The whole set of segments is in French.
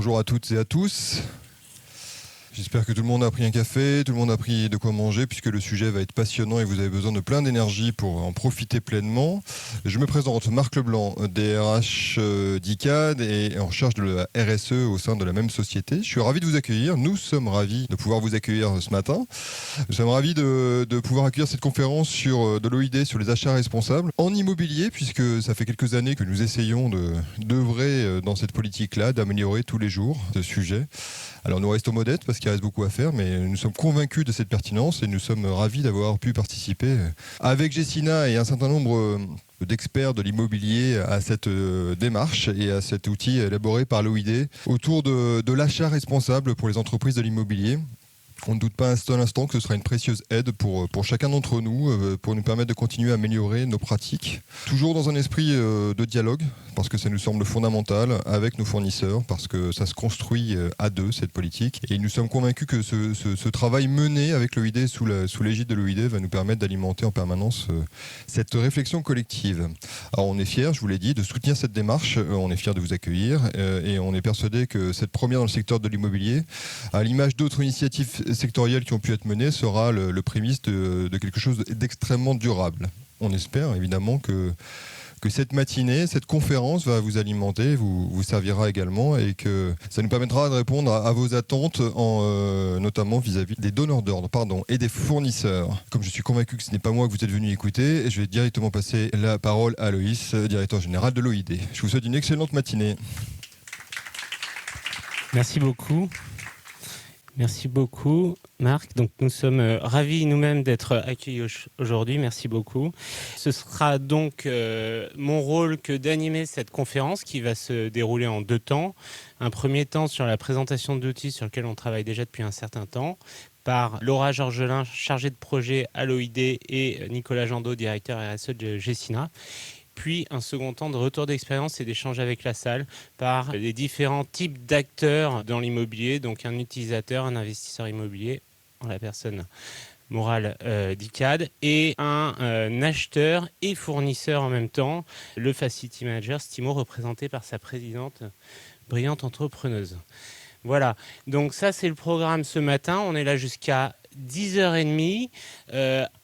Bonjour à toutes et à tous. J'espère que tout le monde a pris un café, tout le monde a pris de quoi manger, puisque le sujet va être passionnant et vous avez besoin de plein d'énergie pour en profiter pleinement. Je me présente, Marc Leblanc, DRH d'ICAD et en charge de la RSE au sein de la même société. Je suis ravi de vous accueillir. Nous sommes ravis de pouvoir vous accueillir ce matin. Nous sommes ravis de pouvoir accueillir cette conférence sur de l'OID sur les achats responsables en immobilier, puisque ça fait quelques années que nous essayons d'œuvrer dans cette politique-là, d'améliorer tous les jours ce sujet. Alors nous restons modestes parce qu'il reste beaucoup à faire, mais nous sommes convaincus de cette pertinence et nous sommes ravis d'avoir pu participer avec Gessina et un certain nombre d'experts de l'immobilier à cette démarche et à cet outil élaboré par l'OID autour de l'achat responsable pour les entreprises de l'immobilier. On ne doute pas un seul instant que ce sera une précieuse aide pour chacun d'entre nous, pour nous permettre de continuer à améliorer nos pratiques. Toujours dans un esprit de dialogue, parce que ça nous semble fondamental, avec nos fournisseurs, parce que ça se construit à deux, cette politique. Et nous sommes convaincus que ce travail mené avec l'OID, sous l'égide de l'OID, va nous permettre d'alimenter en permanence cette réflexion collective. Alors on est fiers, je vous l'ai dit, de soutenir cette démarche, on est fiers de vous accueillir, et on est persuadé que cette première dans le secteur de l'immobilier, à l'image d'autres initiatives sectorielles qui ont pu être menées, sera le prémisse de quelque chose d'extrêmement durable. On espère évidemment que cette matinée, cette conférence va vous alimenter, vous servira également et que ça nous permettra de répondre à vos attentes, notamment vis-à-vis des donneurs d'ordre et des fournisseurs. Comme je suis convaincu que ce n'est pas moi que vous êtes venu écouter, je vais directement passer la parole à Loïs, directeur général de l'OID. Je vous souhaite une excellente matinée. Merci beaucoup. Merci beaucoup, Marc. Donc, nous sommes ravis nous-mêmes d'être accueillis aujourd'hui. Merci beaucoup. Ce sera donc mon rôle que d'animer cette conférence qui va se dérouler en 2 temps. Un premier temps sur la présentation d'outils sur lequel on travaille déjà depuis un certain temps par Laura Georgelin, chargée de projet à l'OID, et Nicolas Jandot, directeur RSE de Gessina. Puis un second temps de retour d'expérience et d'échange avec la salle par les différents types d'acteurs dans l'immobilier, donc un utilisateur, un investisseur immobilier, en la personne morale d'ICAD, et un acheteur et fournisseur en même temps, le Facility Manager Stimo, représenté par sa présidente, brillante entrepreneuse. Voilà, donc ça c'est le programme ce matin, on est là jusqu'à 10h30.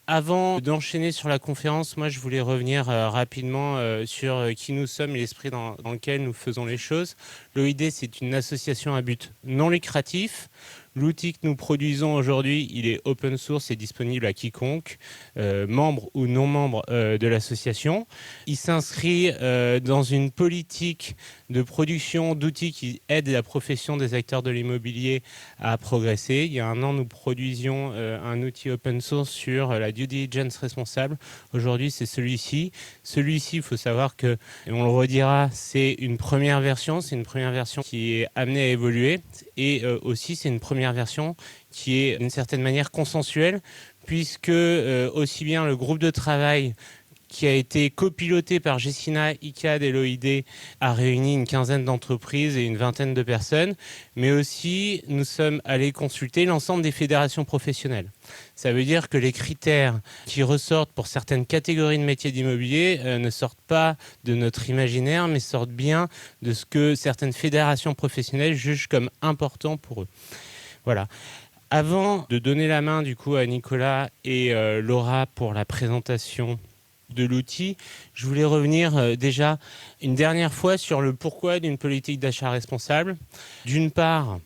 Avant d'enchaîner sur la conférence, moi je voulais revenir rapidement sur qui nous sommes et l'esprit dans lequel nous faisons les choses. L'OID, c'est une association à but non lucratif. L'outil que nous produisons aujourd'hui, il est open source et disponible à quiconque, membre ou non membre de l'association. Il s'inscrit dans une politique de production d'outils qui aident la profession des acteurs de l'immobilier à progresser. Il y a 1 an, nous produisions un outil open source sur la due diligence responsable. Aujourd'hui, c'est celui-ci. Celui-ci, il faut savoir que, et on le redira, c'est une première version. C'est une première version qui est amenée à évoluer. Et aussi, c'est une première version qui est d'une certaine manière consensuelle, puisque aussi bien le groupe de travail qui a été copiloté par Gessina, ICAD et l'OID, a réuni une quinzaine d'entreprises et une vingtaine de personnes, mais aussi nous sommes allés consulter l'ensemble des fédérations professionnelles. Ça veut dire que les critères qui ressortent pour certaines catégories de métiers d'immobilier ne sortent pas de notre imaginaire, mais sortent bien de ce que certaines fédérations professionnelles jugent comme important pour eux. Voilà. Avant de donner la main du coup à Nicolas et Laura pour la présentation de l'outil, je voulais revenir déjà une dernière fois sur le pourquoi d'une politique d'achat responsable. D'une part,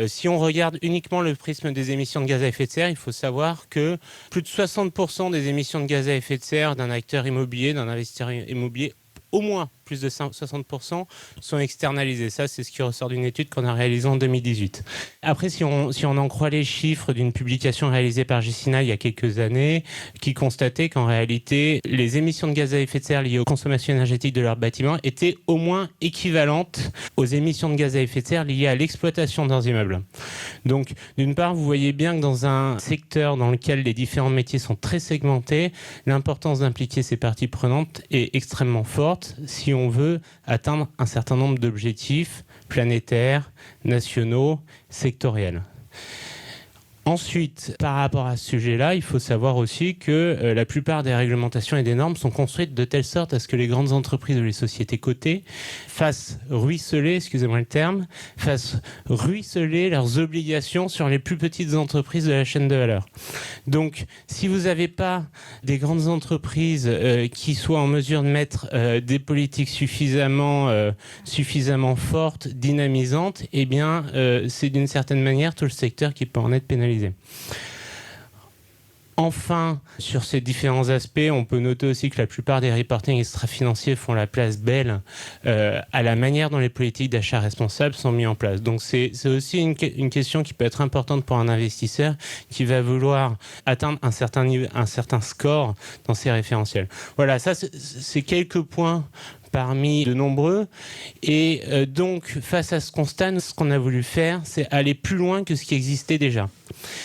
si on regarde uniquement le prisme des émissions de gaz à effet de serre, il faut savoir que plus de 60% des émissions de gaz à effet de serre d'un acteur immobilier, d'un investisseur immobilier, au moins plus de 60% sont externalisés. Ça, c'est ce qui ressort d'une étude qu'on a réalisée en 2018. Après, si on en croit les chiffres d'une publication réalisée par Gessina il y a quelques années, qui constatait qu'en réalité, les émissions de gaz à effet de serre liées aux consommations énergétiques de leurs bâtiments étaient au moins équivalentes aux émissions de gaz à effet de serre liées à l'exploitation de leurs immeubles. Donc, d'une part, vous voyez bien que dans un secteur dans lequel les différents métiers sont très segmentés, l'importance d'impliquer ces parties prenantes est extrêmement forte si on veut atteindre un certain nombre d'objectifs planétaires, nationaux, sectoriels. Ensuite, par rapport à ce sujet-là, il faut savoir aussi que la plupart des réglementations et des normes sont construites de telle sorte à ce que les grandes entreprises ou les sociétés cotées fassent ruisseler, excusez-moi le terme, fassent ruisseler leurs obligations sur les plus petites entreprises de la chaîne de valeur. Donc, si vous n'avez pas des grandes entreprises qui soient en mesure de mettre des politiques suffisamment fortes, dynamisantes, eh bien, c'est d'une certaine manière tout le secteur qui peut en être pénalisé. Enfin, sur ces différents aspects, on peut noter aussi que la plupart des reportings extra-financiers font la place belle à la manière dont les politiques d'achat responsables sont mises en place. Donc c'est aussi une question qui peut être importante pour un investisseur qui va vouloir atteindre un certain score dans ces référentiels. Voilà, ça c'est quelques points parmi de nombreux. Et donc, face à ce constat, ce qu'on a voulu faire, c'est aller plus loin que ce qui existait déjà.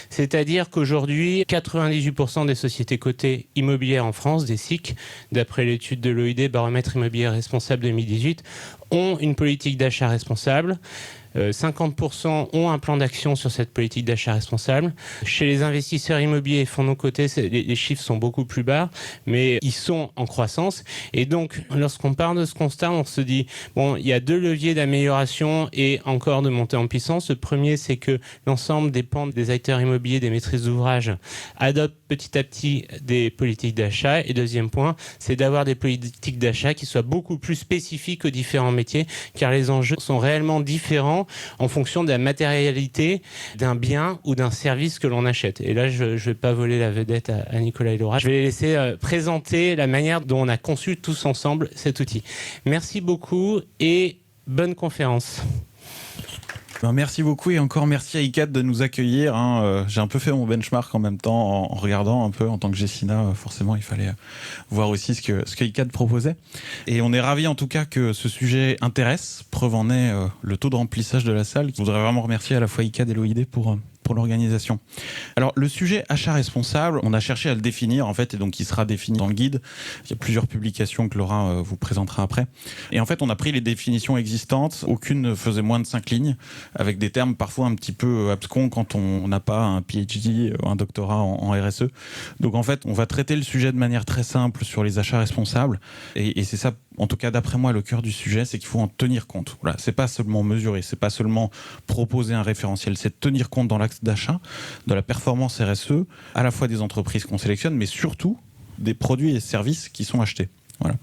C'est-à-dire qu'aujourd'hui, 98% des sociétés cotées immobilières en France, des SIC, d'après l'étude de l'OID, Baromètre immobilier responsable 2018, ont une politique d'achat responsable. 50% ont un plan d'action sur cette politique d'achat responsable. Chez les investisseurs immobiliers et fonds non cotés, les chiffres sont beaucoup plus bas, mais ils sont en croissance. Et donc, lorsqu'on part de ce constat, on se dit, bon, il y a deux leviers d'amélioration et encore de montée en puissance. Le premier, c'est que l'ensemble des pans des acteurs immobiliers, des maîtrises d'ouvrage, adoptent petit à petit des politiques d'achat. Et deuxième point, c'est d'avoir des politiques d'achat qui soient beaucoup plus spécifiques aux différents métiers, car les enjeux sont réellement différents en fonction de la matérialité d'un bien ou d'un service que l'on achète. Et là, je ne vais pas voler la vedette à Nicolas et Laura. Je vais les laisser présenter la manière dont on a conçu tous ensemble cet outil. Merci beaucoup et bonne conférence. Merci beaucoup et encore merci à ICAD de nous accueillir. J'ai un peu fait mon benchmark en même temps en regardant un peu en tant que Gessina. Forcément, il fallait voir aussi ce que ICAD proposait. Et on est ravis en tout cas que ce sujet intéresse. Preuve en est le taux de remplissage de la salle. Je voudrais vraiment remercier à la fois ICAD et l'OID pour l'organisation. Alors, le sujet achat responsable, on a cherché à le définir, en fait, et donc il sera défini dans le guide. Il y a plusieurs publications que Laura vous présentera après. Et en fait, on a pris les définitions existantes. Aucune ne faisait moins de 5 lignes, avec des termes parfois un petit peu abscons quand on n'a pas un PhD ou un doctorat en RSE. Donc, en fait, on va traiter le sujet de manière très simple sur les achats responsables. Et c'est ça, en tout cas, d'après moi, le cœur du sujet, c'est qu'il faut en tenir compte. Voilà, c'est pas seulement mesurer, c'est pas seulement proposer un référentiel, c'est de tenir compte dans l'axe d'achat, de la performance RSE, à la fois des entreprises qu'on sélectionne, mais surtout des produits et services qui sont achetés. Voilà.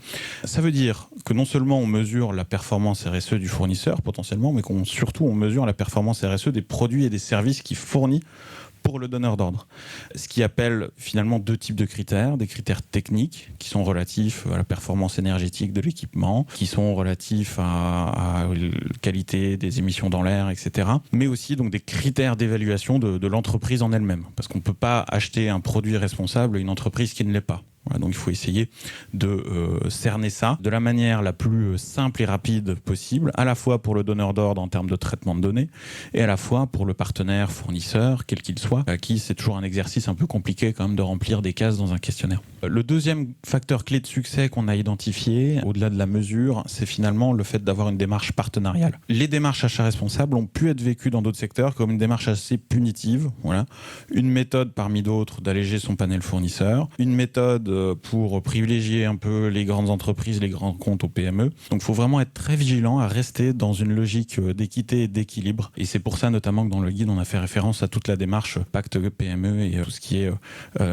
Ça veut dire que non seulement on mesure la performance RSE du fournisseur potentiellement, mais surtout on mesure la performance RSE des produits et des services qu'il fournit pour le donneur d'ordre. Ce qui appelle finalement deux types de critères. Des critères techniques qui sont relatifs à la performance énergétique de l'équipement, qui sont relatifs à la qualité des émissions dans l'air, etc. Mais aussi donc des critères d'évaluation de l'entreprise en elle-même. Parce qu'on ne peut pas acheter un produit responsable à une entreprise qui ne l'est pas. Voilà, donc il faut essayer de cerner ça de la manière la plus simple et rapide possible, à la fois pour le donneur d'ordre en termes de traitement de données, et à la fois pour le partenaire fournisseur, quel qu'il soit, à qui c'est toujours un exercice un peu compliqué quand même de remplir des cases dans un questionnaire. Le deuxième facteur clé de succès qu'on a identifié, au-delà de la mesure, c'est finalement le fait d'avoir une démarche partenariale. Les démarches achats responsables ont pu être vécues dans d'autres secteurs comme une démarche assez punitive, voilà. Une méthode parmi d'autres d'alléger son panel fournisseur, une méthode pour privilégier un peu les grandes entreprises, les grands comptes aux PME. Donc il faut vraiment être très vigilant à rester dans une logique d'équité et d'équilibre. Et c'est pour ça notamment que dans le guide, on a fait référence à toute la démarche pacte PME et tout ce qui est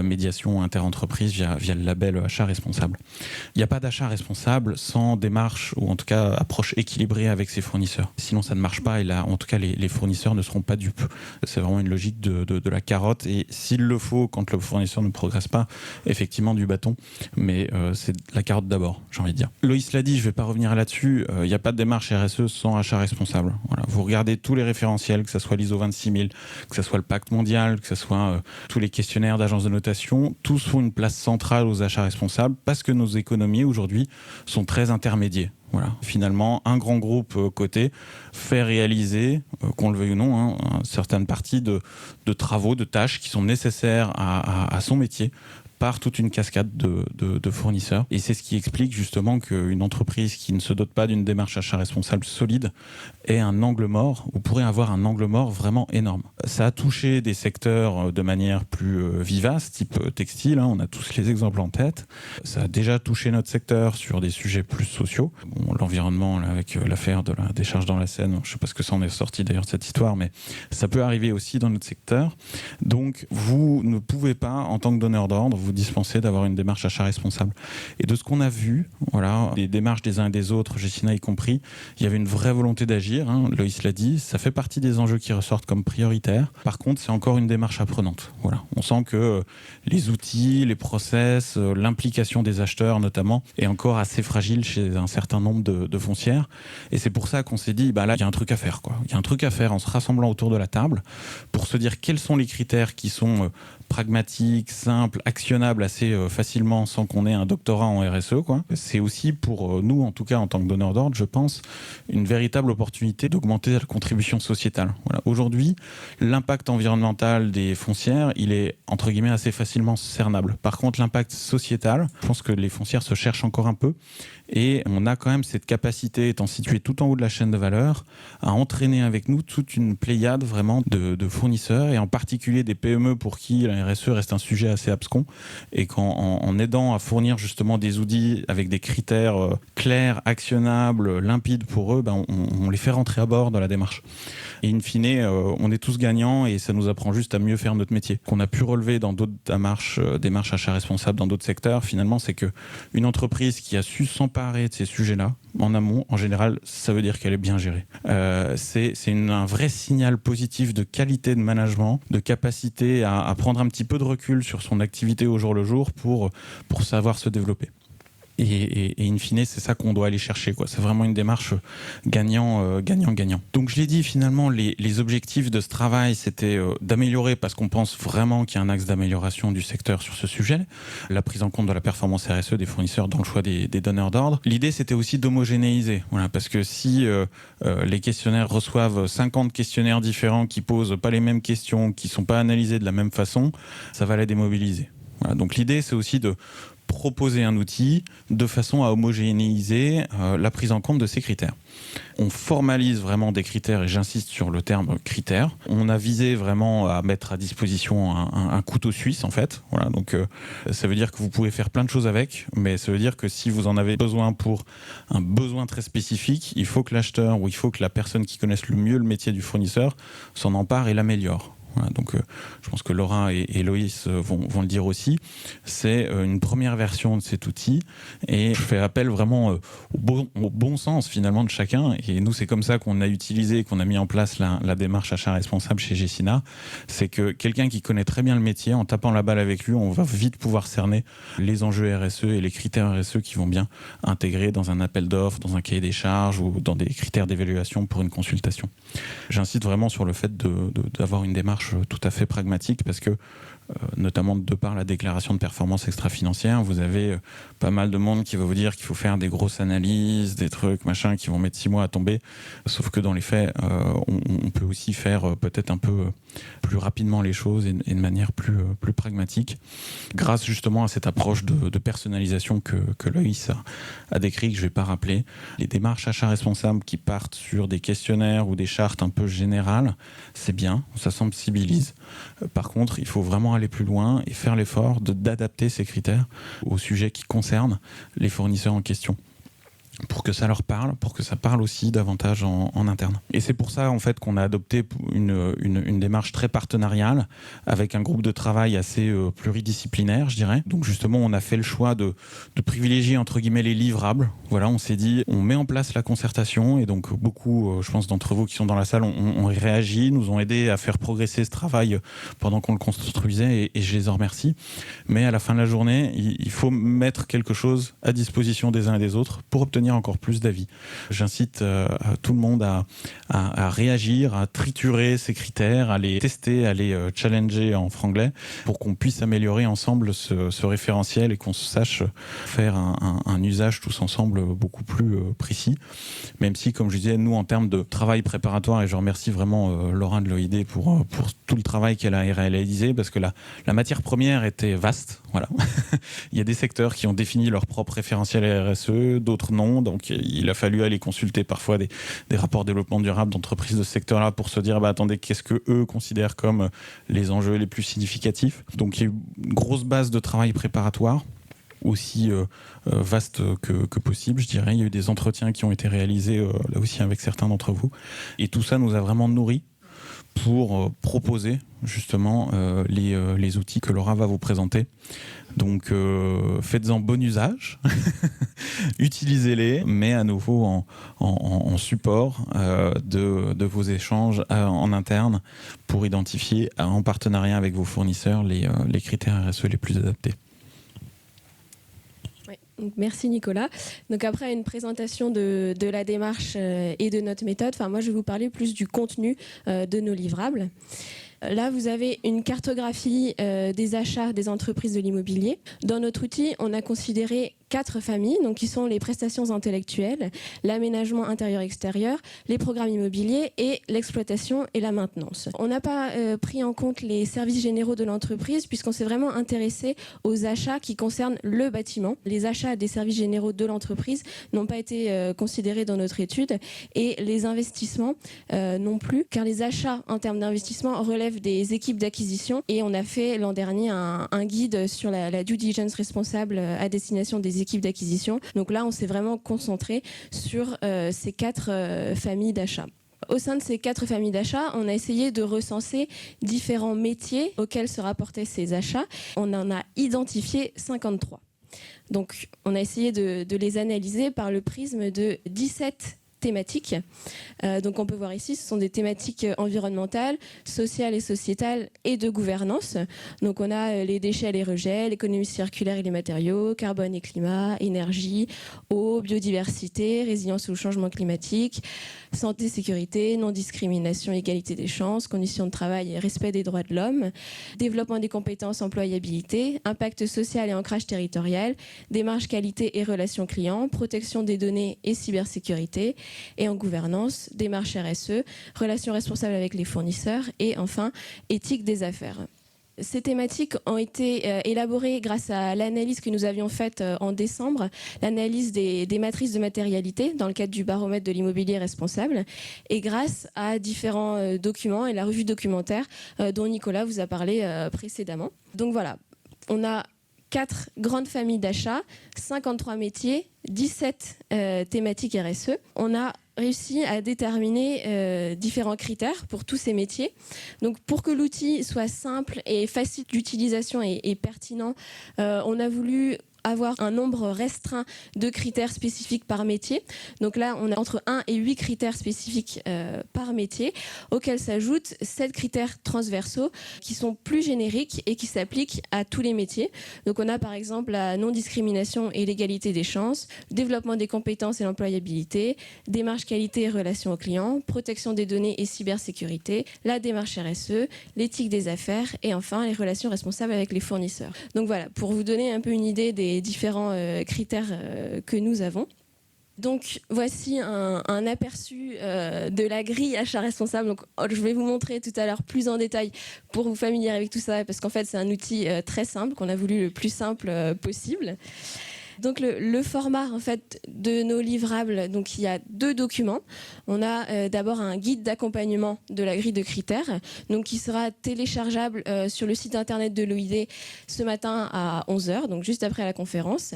médiation interentreprise via le label achat responsable. Il n'y a pas d'achat responsable sans démarche ou en tout cas approche équilibrée avec ses fournisseurs. Sinon ça ne marche pas et là en tout cas les fournisseurs ne seront pas dupes. C'est vraiment une logique de la carotte et s'il le faut quand le fournisseur ne progresse pas, effectivement du bâton, mais c'est la carotte d'abord, j'ai envie de dire. Loïs l'a dit, je ne vais pas revenir là-dessus, il n'y a pas de démarche RSE sans achat responsable. Voilà. Vous regardez tous les référentiels, que ce soit l'ISO 26000, que ce soit le pacte mondial, que ce soit tous les questionnaires d'agences de notation, tous font une place centrale aux achats responsables parce que nos économies aujourd'hui sont très intermédiaires. Voilà. Finalement, un grand groupe coté fait réaliser, qu'on le veuille ou non, certaines parties de travaux, de tâches qui sont nécessaires à son métier par toute une cascade de fournisseurs. Et c'est ce qui explique justement qu'une entreprise qui ne se dote pas d'une démarche achat responsable solide ait un angle mort, ou pourrait avoir un angle mort vraiment énorme. Ça a touché des secteurs de manière plus vivace, type textile, on a tous les exemples en tête. Ça a déjà touché notre secteur sur des sujets plus sociaux. Bon, l'environnement, là, avec l'affaire de la décharge dans la Seine, je ne sais pas ce que ça en est sorti d'ailleurs de cette histoire, mais ça peut arriver aussi dans notre secteur. Donc, vous ne pouvez pas, en tant que donneur d'ordre, vous dispenser d'avoir une démarche achat responsable. Et de ce qu'on a vu, voilà, les démarches des uns et des autres, Gecina y compris, il y avait une vraie volonté d'agir. Loïs l'a dit, ça fait partie des enjeux qui ressortent comme prioritaires. Par contre, c'est encore une démarche apprenante. Voilà. On sent que les outils, les process, l'implication des acheteurs notamment, est encore assez fragile chez un certain nombre de foncières. Et c'est pour ça qu'on s'est dit, là, il y a un truc à faire, quoi. Il y a un truc à faire en se rassemblant autour de la table pour se dire quels sont les critères qui sont pragmatiques, simples, actionnables assez facilement sans qu'on ait un doctorat en RSE, quoi. C'est aussi pour nous, en tout cas en tant que donneur d'ordre, je pense, une véritable opportunité d'augmenter la contribution sociétale. Voilà. Aujourd'hui, l'impact environnemental des foncières, il est entre guillemets assez facilement cernable. Par contre, l'impact sociétal, je pense que les foncières se cherchent encore un peu. Et on a quand même cette capacité, étant situé tout en haut de la chaîne de valeur, à entraîner avec nous toute une pléiade vraiment de fournisseurs, et en particulier des PME pour qui la RSE reste un sujet assez abscon, et qu'en aidant à fournir justement des outils avec des critères clairs, actionnables, limpides pour eux, on les fait rentrer à bord de la démarche. Et in fine, on est tous gagnants, et ça nous apprend juste à mieux faire notre métier. Qu'on a pu relever dans d'autres démarches achats responsables dans d'autres secteurs, finalement, c'est qu'une entreprise qui a su s'emparer de ces sujets-là, en amont, en général, ça veut dire qu'elle est bien gérée. C'est un vrai signal positif de qualité de management, de capacité à prendre un petit peu de recul sur son activité au jour le jour pour savoir se développer. Et in fine, c'est ça qu'on doit aller chercher, quoi. C'est vraiment une démarche gagnant-gagnant. Donc je l'ai dit, finalement, les objectifs de ce travail, c'était d'améliorer, parce qu'on pense vraiment qu'il y a un axe d'amélioration du secteur sur ce sujet, la prise en compte de la performance RSE des fournisseurs dans le choix des donneurs d'ordre. L'idée, c'était aussi d'homogénéiser, voilà, parce que si les questionnaires reçoivent 50 questionnaires différents qui posent pas les mêmes questions, qui sont pas analysés de la même façon, ça va les démobiliser. Voilà. Donc l'idée, c'est aussi de proposer un outil de façon à homogénéiser la prise en compte de ces critères. On formalise vraiment des critères, et j'insiste sur le terme critères. On a visé vraiment à mettre à disposition un couteau suisse, en fait. Voilà, donc ça veut dire que vous pouvez faire plein de choses avec, mais ça veut dire que si vous en avez besoin pour un besoin très spécifique, il faut que l'acheteur, ou il faut que la personne qui connaisse le mieux le métier du fournisseur s'en empare et l'améliore. Voilà, donc je pense que Laura et Loïs vont le dire aussi. C'est une première version de cet outil, et je fais appel vraiment au bon sens finalement de chacun. Et nous, c'est comme ça qu'on a utilisé, qu'on a mis en place la démarche achat responsable chez Gecina. C'est que quelqu'un qui connaît très bien le métier, en tapant la balle avec lui, on va vite pouvoir cerner les enjeux RSE et les critères RSE qui vont bien intégrer dans un appel d'offres, dans un cahier des charges ou dans des critères d'évaluation pour une consultation. J'insiste vraiment sur le fait d'avoir une démarche tout à fait pragmatique, parce que notamment de par la déclaration de performance extra-financière, vous avez pas mal de monde qui va vous dire qu'il faut faire des grosses analyses, des trucs, machin, qui vont mettre 6 mois à tomber. Sauf que dans les faits, on peut aussi faire peut-être un peu plus rapidement les choses et de manière plus pragmatique, grâce justement à cette approche de personnalisation que Loïs a décrit, que je ne vais pas rappeler. Les démarches achats responsables qui partent sur des questionnaires ou des chartes un peu générales, c'est bien, ça sensibilise. Par contre, il faut vraiment aller plus loin et faire l'effort d'adapter ces critères aux sujets qui concernent les fournisseurs en question, pour que ça leur parle, pour que ça parle aussi davantage en interne. Et c'est pour ça en fait qu'on a adopté une démarche très partenariale avec un groupe de travail assez pluridisciplinaire, je dirais. Donc justement, on a fait le choix de privilégier entre guillemets les livrables. Voilà, on s'est dit, on met en place la concertation, et donc beaucoup, je pense d'entre vous qui sont dans la salle, ont réagi, nous ont aidé à faire progresser ce travail pendant qu'on le construisait, et je les en remercie. Mais à la fin de la journée, il faut mettre quelque chose à disposition des uns et des autres pour obtenir obtenir encore plus d'avis. J'incite tout le monde à réagir, à triturer ces critères, à les tester, à les challenger en franglais pour qu'on puisse améliorer ensemble ce référentiel et qu'on sache faire un usage tous ensemble beaucoup plus précis. Même si, comme je disais, nous, en termes de travail préparatoire, et je remercie vraiment Laura de l'OID pour tout le travail qu'elle a réalisé, parce que la matière première était vaste. Voilà. Il y a des secteurs qui ont défini leur propre référentiel RSE, d'autres non. Donc, il a fallu aller consulter parfois des rapports développement durable d'entreprises de ce secteur-là pour se dire, attendez, qu'est-ce que eux considèrent comme les enjeux les plus significatifs. Donc, il y a eu une grosse base de travail préparatoire, aussi vaste que possible, je dirais. Il y a eu des entretiens qui ont été réalisés là aussi avec certains d'entre vous. Et tout ça nous a vraiment nourris pour proposer justement les outils que Laura va vous présenter. Donc faites-en bon usage, utilisez-les, mais à nouveau en support de vos échanges en interne pour identifier en partenariat avec vos fournisseurs les critères RSE les plus adaptés. Donc, merci Nicolas. Donc après une présentation de la démarche et de notre méthode, moi je vais vous parler plus du contenu de nos livrables. Là, vous avez une cartographie des achats des entreprises de l'immobilier. Dans notre outil, on a considéré 4 familles, donc qui sont les prestations intellectuelles, l'aménagement intérieur-extérieur, les programmes immobiliers et l'exploitation et la maintenance. On n'a pas pris en compte les services généraux de l'entreprise puisqu'on s'est vraiment intéressé aux achats qui concernent le bâtiment. Les achats des services généraux de l'entreprise n'ont pas été considérés dans notre étude et les investissements non plus, car les achats en termes d'investissement relèvent des équipes d'acquisition et on a fait l'an dernier un guide sur la due diligence responsable à destination des équipes d'acquisition. Donc là, on s'est vraiment concentré sur ces 4 familles d'achats. Au sein de ces 4 familles d'achats, on a essayé de recenser différents métiers auxquels se rapportaient ces achats. On en a identifié 53. Donc, on a essayé de les analyser par le prisme de 17 thématiques. Donc on peut voir ici, ce sont des thématiques environnementales, sociales et sociétales et de gouvernance. Donc on a les déchets et les rejets, l'économie circulaire et les matériaux, carbone et climat, énergie, eau, biodiversité, résilience au changement climatique, santé, sécurité, non-discrimination, égalité des chances, conditions de travail et respect des droits de l'homme, développement des compétences, employabilité, impact social et ancrage territorial, démarche qualité et relations clients, protection des données et cybersécurité, et en gouvernance, démarche RSE, relations responsables avec les fournisseurs et enfin éthique des affaires. Ces thématiques ont été élaborées grâce à l'analyse que nous avions faite en décembre, l'analyse des matrices de matérialité dans le cadre du baromètre de l'immobilier responsable et grâce à différents documents et la revue documentaire dont Nicolas vous a parlé précédemment. Donc voilà, on a 4 grandes familles d'achats, 53 métiers, 17 thématiques RSE. On a réussi à déterminer différents critères pour tous ces métiers. Donc pour que l'outil soit simple et facile d'utilisation et pertinent, on a voulu avoir un nombre restreint de critères spécifiques par métier. Donc là, on a entre 1 et 8 critères spécifiques par métier, auxquels s'ajoutent 7 critères transversaux qui sont plus génériques et qui s'appliquent à tous les métiers. Donc on a par exemple la non-discrimination et l'égalité des chances, le développement des compétences et l'employabilité, démarche qualité et relations aux clients, protection des données et cybersécurité, la démarche RSE, l'éthique des affaires et enfin les relations responsables avec les fournisseurs. Donc voilà, pour vous donner un peu une idée des différents critères que nous avons. Donc voici un aperçu de la grille achat responsable. Donc, je vais vous montrer tout à l'heure plus en détail pour vous familiariser avec tout ça parce qu'en fait c'est un outil très simple qu'on a voulu le plus simple possible. Donc le format en fait de nos livrables, donc il y a 2 documents. On a d'abord un guide d'accompagnement de la grille de critères, donc qui sera téléchargeable sur le site internet de l'OID ce matin à 11h, donc juste après la conférence.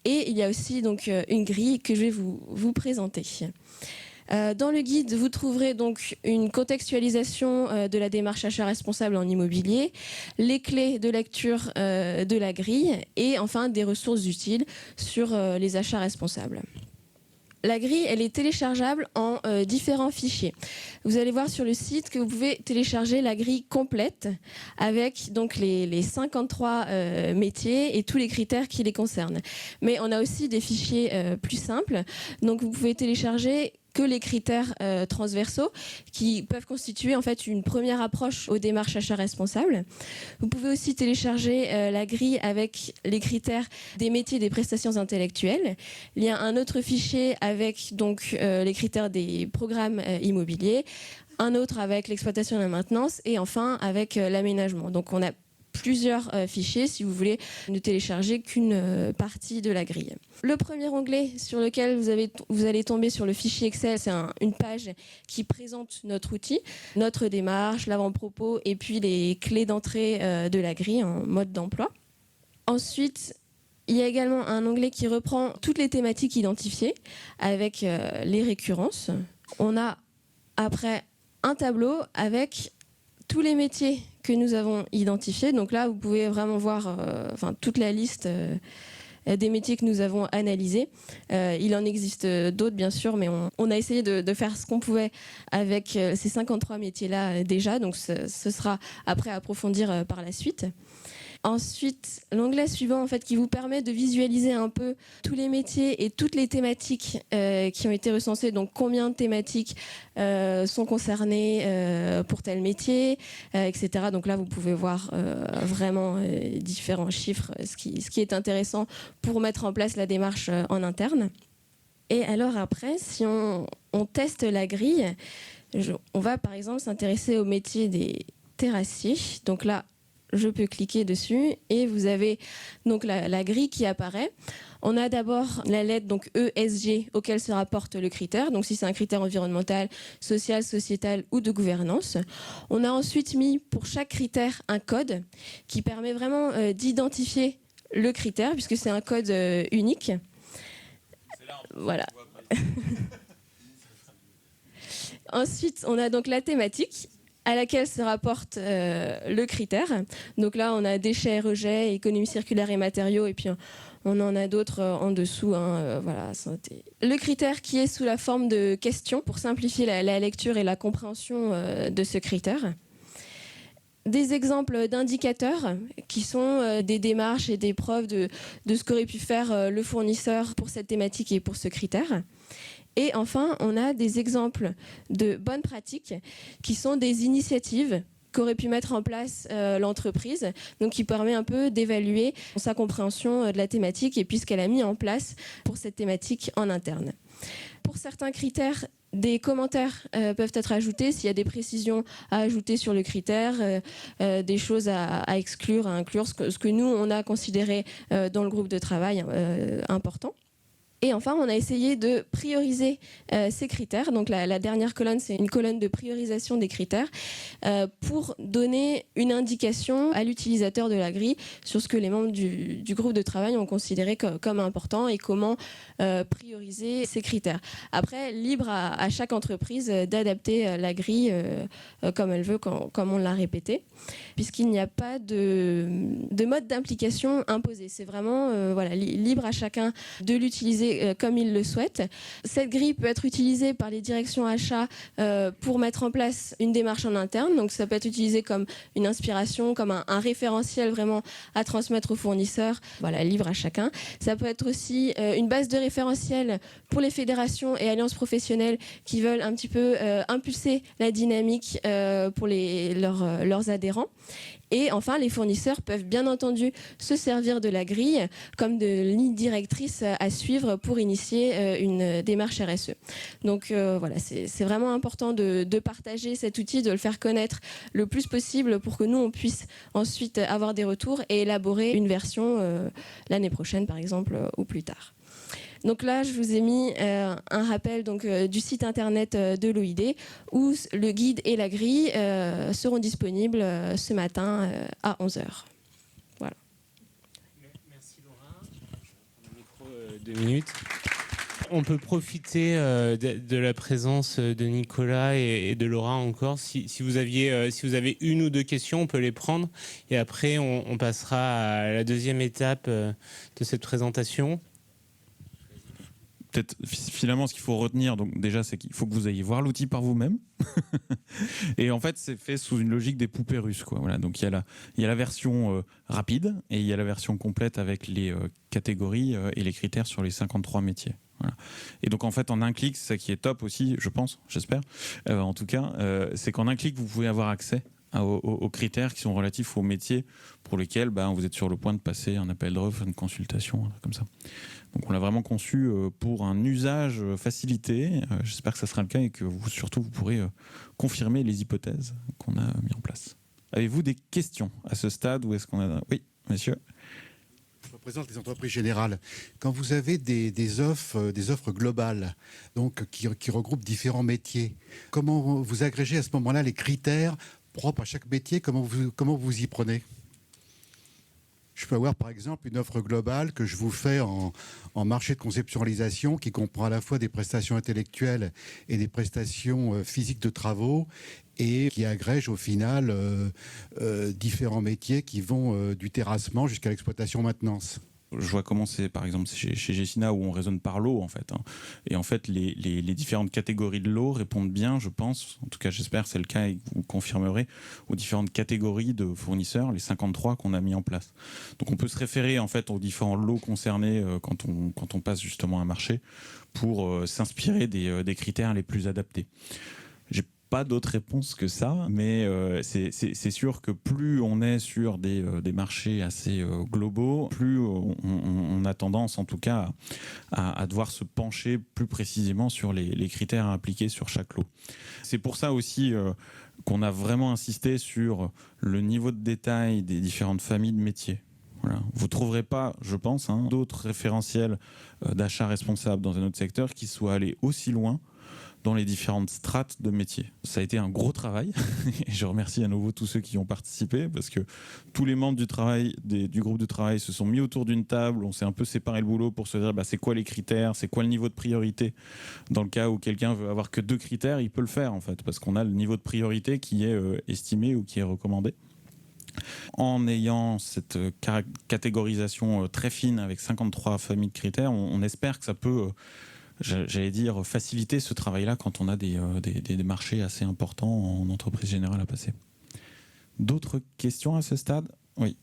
Et il y a aussi donc une grille que je vais vous présenter. Dans le guide, vous trouverez donc une contextualisation de la démarche achat responsable en immobilier, les clés de lecture de la grille et enfin des ressources utiles sur les achats responsables. La grille, elle est téléchargeable en différents fichiers. Vous allez voir sur le site que vous pouvez télécharger la grille complète avec donc les 53 métiers et tous les critères qui les concernent. Mais on a aussi des fichiers plus simples. Donc vous pouvez télécharger que les critères transversaux qui peuvent constituer en fait une première approche aux démarches achats responsables. Vous pouvez aussi télécharger la grille avec les critères des métiers et des prestations intellectuelles. Il y a un autre fichier avec donc les critères des programmes immobiliers, un autre avec l'exploitation et la maintenance et enfin avec l'aménagement. Donc on a plusieurs fichiers si vous voulez ne télécharger qu'une partie de la grille. Le premier onglet sur lequel vous allez tomber sur le fichier Excel, c'est une page qui présente notre outil, notre démarche, l'avant-propos et puis les clés d'entrée de la grille en mode d'emploi. Ensuite, il y a également un onglet qui reprend toutes les thématiques identifiées avec les récurrences. On a après un tableau avec tous les métiers que nous avons identifiés. Donc là, vous pouvez vraiment voir toute la liste des métiers que nous avons analysés. Il en existe d'autres, bien sûr, mais on a essayé de faire ce qu'on pouvait avec ces 53 métiers-là déjà. Donc ce sera après à approfondir par la suite. Ensuite, l'onglet suivant en fait, qui vous permet de visualiser un peu tous les métiers et toutes les thématiques qui ont été recensées. Donc, combien de thématiques sont concernées pour tel métier, etc. Donc là, vous pouvez voir vraiment différents chiffres, ce qui est intéressant pour mettre en place la démarche en interne. Et alors après, si on teste la grille, on va par exemple s'intéresser au métier des terrassiers. Donc là, je peux cliquer dessus et vous avez donc la grille qui apparaît. On a d'abord la lettre donc ESG auquel se rapporte le critère, donc si c'est un critère environnemental, social, sociétal ou de gouvernance. On a ensuite mis pour chaque critère un code qui permet vraiment d'identifier le critère puisque c'est un code unique. Voilà. Ensuite, on a donc la thématique à laquelle se rapporte le critère. Donc là, on a déchets, rejets, économie circulaire et matériaux, et puis on en a d'autres en dessous. Voilà, santé. Le critère qui est sous la forme de questions pour simplifier la lecture et la compréhension de ce critère. Des exemples d'indicateurs qui sont des démarches et des preuves de ce qu'aurait pu faire le fournisseur pour cette thématique et pour ce critère. Et enfin, on a des exemples de bonnes pratiques qui sont des initiatives qu'aurait pu mettre en place l'entreprise, donc qui permet un peu d'évaluer sa compréhension de la thématique et puis ce qu'elle a mis en place pour cette thématique en interne. Pour certains critères, des commentaires peuvent être ajoutés s'il y a des précisions à ajouter sur le critère, des choses à exclure, à inclure, ce que nous, on a considéré dans le groupe de travail important. Et enfin, on a essayé de prioriser ces critères. Donc la dernière colonne, c'est une colonne de priorisation des critères pour donner une indication à l'utilisateur de la grille sur ce que les membres du groupe de travail ont considéré comme important et comment prioriser ces critères. Après, libre à chaque entreprise d'adapter la grille comme elle veut, comme on l'a répété, puisqu'il n'y a pas de mode d'implication imposé. C'est vraiment libre à chacun de l'utiliser comme il le souhaite. Cette grille peut être utilisée par les directions achats pour mettre en place une démarche en interne. Donc ça peut être utilisé comme une inspiration, comme un référentiel vraiment à transmettre aux fournisseurs. Voilà, libre à chacun. Ça peut être aussi une base de référentiel pour les fédérations et alliances professionnelles qui veulent un petit peu impulser la dynamique pour leurs adhérents. Et enfin, les fournisseurs peuvent bien entendu se servir de la grille comme de ligne directrice à suivre pour initier une démarche RSE. Donc voilà, c'est vraiment important de partager cet outil, de le faire connaître le plus possible pour que nous, on puisse ensuite avoir des retours et élaborer une version l'année prochaine, par exemple, ou plus tard. Donc là, je vous ai mis un rappel du site internet de l'OID où le guide et la grille seront disponibles ce matin à 11h. Voilà. Merci Laura. Je vais prendre le micro 2 minutes. On peut profiter de la présence de Nicolas et de Laura encore. Si vous avez une ou deux questions, on peut les prendre. Et après, on passera à la deuxième étape de cette présentation. peut-être finalement ce qu'il faut retenir, donc déjà, c'est qu'il faut que vous ayez voir l'outil par vous-même. Et en fait, c'est fait sous une logique des poupées russes, quoi. Voilà. Donc il y a la version rapide et il y a la version complète avec les catégories et les critères sur les 53 métiers. Voilà. Et donc en fait, en un clic, c'est ça qui est top aussi, je pense, j'espère. En tout cas, c'est qu'en un clic, vous pouvez avoir accès aux critères qui sont relatifs aux métiers pour lesquels vous êtes sur le point de passer un appel d'offres, une consultation, un truc comme ça. Donc on l'a vraiment conçu pour un usage facilité. J'espère que ça sera le cas et que surtout vous pourrez confirmer les hypothèses qu'on a mis en place. Avez-vous des questions à ce stade ou est-ce qu'on a... Oui, monsieur. Je représente les entreprises générales. Quand vous avez des offres globales, donc qui regroupent différents métiers, comment vous agrégez à ce moment-là les critères propres à chaque métier? Comment vous y prenez? Je peux avoir par exemple une offre globale que je vous fais en marché de conceptualisation qui comprend à la fois des prestations intellectuelles et des prestations physiques de travaux et qui agrège au final différents métiers qui vont du terrassement jusqu'à l'exploitation-maintenance. Je vois comment c'est, par exemple, chez Gessina, où on raisonne par lot, en fait. Et en fait, les différentes catégories de lots répondent bien, je pense, en tout cas j'espère que c'est le cas et que vous confirmerez, aux différentes catégories de fournisseurs, les 53 qu'on a mis en place. Donc on peut se référer, en fait, aux différents lots concernés quand on passe justement un marché pour s'inspirer des critères les plus adaptés. J'ai pas d'autre réponse que ça, mais c'est sûr que plus on est sur des marchés assez globaux, plus on a tendance en tout cas à devoir se pencher plus précisément sur les critères à appliquer sur chaque lot. C'est pour ça aussi qu'on a vraiment insisté sur le niveau de détail des différentes familles de métiers. Voilà. Vous ne trouverez pas, je pense, d'autres référentiels d'achat responsable dans un autre secteur qui soient allés aussi loin dans les différentes strates de métiers. Ça a été un gros travail et je remercie à nouveau tous ceux qui y ont participé parce que tous les membres du groupe de travail se sont mis autour d'une table, on s'est un peu séparé le boulot pour se dire c'est quoi les critères, c'est quoi le niveau de priorité. Dans le cas où quelqu'un veut avoir que 2 critères, il peut le faire en fait parce qu'on a le niveau de priorité qui est estimé ou qui est recommandé. En ayant cette catégorisation très fine avec 53 familles de critères, on espère que ça peut... j'allais dire, faciliter ce travail-là quand on a des marchés assez importants en entreprise générale à passer. D'autres questions à ce stade? Oui.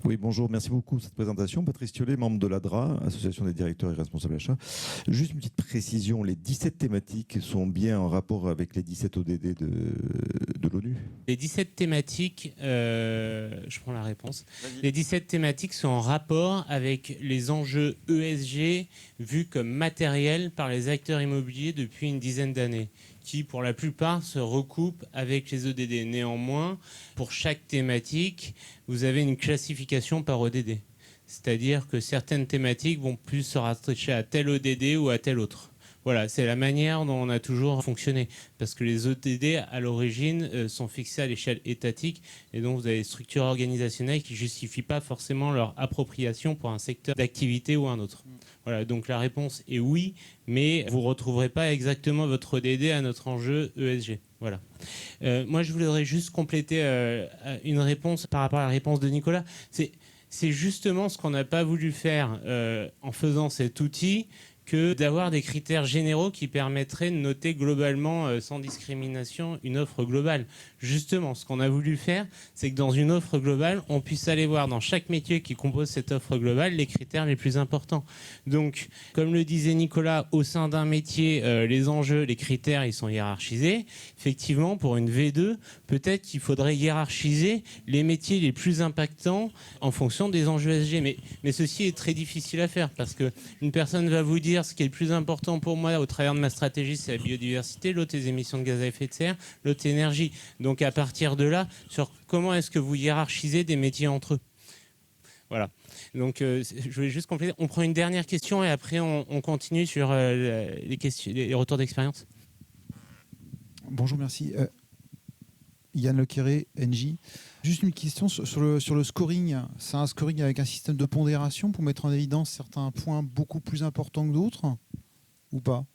Oui, bonjour, merci beaucoup pour cette présentation. Patrice Thiollet, membre de l'ADRA, Association des directeurs et responsables achats. Juste une petite précision, les 17 thématiques sont bien en rapport avec les 17 ODD de l'ONU? Les 17 thématiques, je prends la réponse. Les 17 thématiques sont en rapport avec les enjeux ESG vus comme matériels par les acteurs immobiliers depuis une dizaine d'années, qui pour la plupart se recoupent avec les ODD. Néanmoins, pour chaque thématique, vous avez une classification par ODD. C'est-à-dire que certaines thématiques vont plus se rattacher à tel ODD ou à tel autre. Voilà, c'est la manière dont on a toujours fonctionné. Parce que les ODD, à l'origine, sont fixés à l'échelle étatique. Et donc, vous avez des structures organisationnelles qui ne justifient pas forcément leur appropriation pour un secteur d'activité ou un autre. Voilà, donc la réponse est oui, mais vous ne retrouverez pas exactement votre ODD à notre enjeu ESG. Voilà. Moi, je voudrais juste compléter une réponse par rapport à la réponse de Nicolas. C'est justement ce qu'on n'a pas voulu faire en faisant cet outil, que d'avoir des critères généraux qui permettraient de noter globalement, sans discrimination, une offre globale. Justement, ce qu'on a voulu faire, c'est que dans une offre globale, on puisse aller voir dans chaque métier qui compose cette offre globale les critères les plus importants. Donc, comme le disait Nicolas, au sein d'un métier, les enjeux, les critères, ils sont hiérarchisés. Effectivement, pour une V2, peut-être qu'il faudrait hiérarchiser les métiers les plus impactants en fonction des enjeux ESG. Mais ceci est très difficile à faire parce qu'une personne va vous dire ce qui est le plus important pour moi au travers de ma stratégie, c'est la biodiversité, l'autre les émissions de gaz à effet de serre, l'autre l'énergie. Donc à partir de là, sur comment est-ce que vous hiérarchisez des métiers entre eux? Voilà. Donc je voulais juste compléter. On prend une dernière question et après on continue sur les retours d'expérience. Bonjour, merci. Yann Lequéré, NJ. Juste une question sur le scoring. C'est un scoring avec un système de pondération pour mettre en évidence certains points beaucoup plus importants que d'autres ou pas?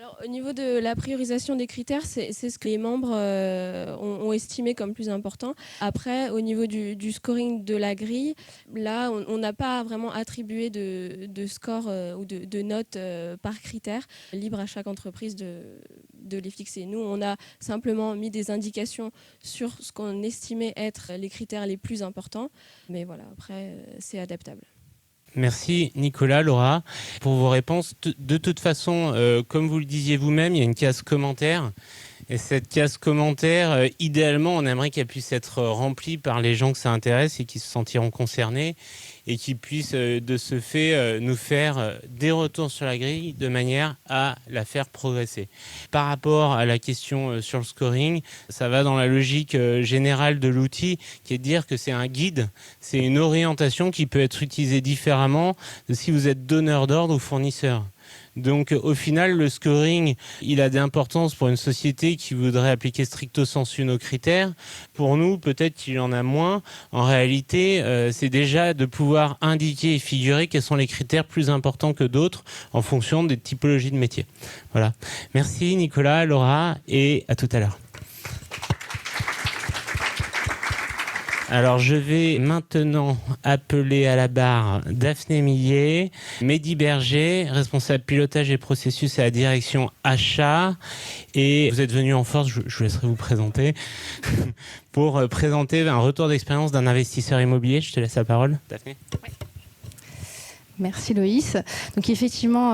Alors, au niveau de la priorisation des critères, c'est ce que les membres ont estimé comme plus important. Après, au niveau du scoring de la grille, là, on n'a pas vraiment attribué de score ou de notes par critère. Libre à chaque entreprise de les fixer. Nous, on a simplement mis des indications sur ce qu'on estimait être les critères les plus importants. Mais voilà, après, c'est adaptable. Merci Nicolas, Laura, pour vos réponses. De toute façon, comme vous le disiez vous-même, il y a une case commentaire. Et cette case commentaire, idéalement, on aimerait qu'elle puisse être remplie par les gens que ça intéresse et qui se sentiront concernés et qui puissent de ce fait nous faire des retours sur la grille de manière à la faire progresser. Par rapport à la question sur le scoring, ça va dans la logique générale de l'outil qui est de dire que c'est un guide, c'est une orientation qui peut être utilisée différemment de si vous êtes donneur d'ordre ou fournisseur. Donc au final, le scoring, il a d'importance pour une société qui voudrait appliquer stricto sensu nos critères. Pour nous, peut-être qu'il en a moins. En réalité, c'est déjà de pouvoir indiquer et figurer quels sont les critères plus importants que d'autres en fonction des typologies de métiers. Voilà. Merci Nicolas, Laura, et à tout à l'heure. Alors, je vais maintenant appeler à la barre Daphné Millet, Mehdi Berger, responsable pilotage et processus à la direction achat. Et vous êtes venus en force, je vous laisserai vous présenter, pour présenter un retour d'expérience d'un investisseur immobilier. Je te laisse la parole, Daphné. Ouais. Merci Loïs. Donc effectivement,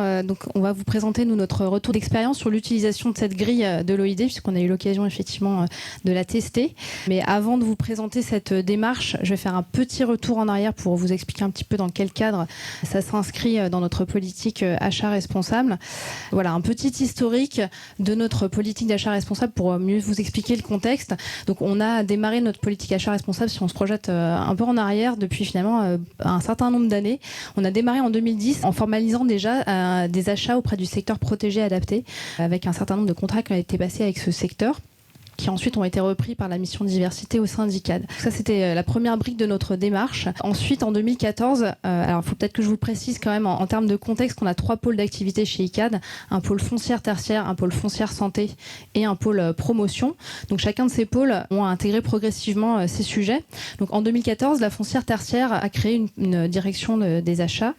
on va vous présenter notre retour d'expérience sur l'utilisation de cette grille de l'OID, puisqu'on a eu l'occasion effectivement de la tester. Mais avant de vous présenter cette démarche, je vais faire un petit retour en arrière pour vous expliquer un petit peu dans quel cadre ça s'inscrit dans notre politique achat responsable. Voilà, un petit historique de notre politique d'achat responsable pour mieux vous expliquer le contexte. Donc on a démarré notre politique achat responsable, si on se projette un peu en arrière, depuis finalement un certain nombre d'années. On a démarré en 2010 en formalisant déjà des achats auprès du secteur protégé adapté, avec un certain nombre de contrats qui ont été passés avec ce secteur, qui ensuite ont été repris par la mission diversité au sein d'ICAD. Ça, c'était la première brique de notre démarche. Ensuite, en 2014, alors il faut peut-être que je vous précise quand même en termes de contexte qu'on a 3 pôles d'activité chez ICAD, un pôle foncière tertiaire, un pôle foncière santé et un pôle promotion. Donc chacun de ces pôles ont intégré progressivement ces sujets. Donc en 2014, la foncière tertiaire a créé une direction des achats.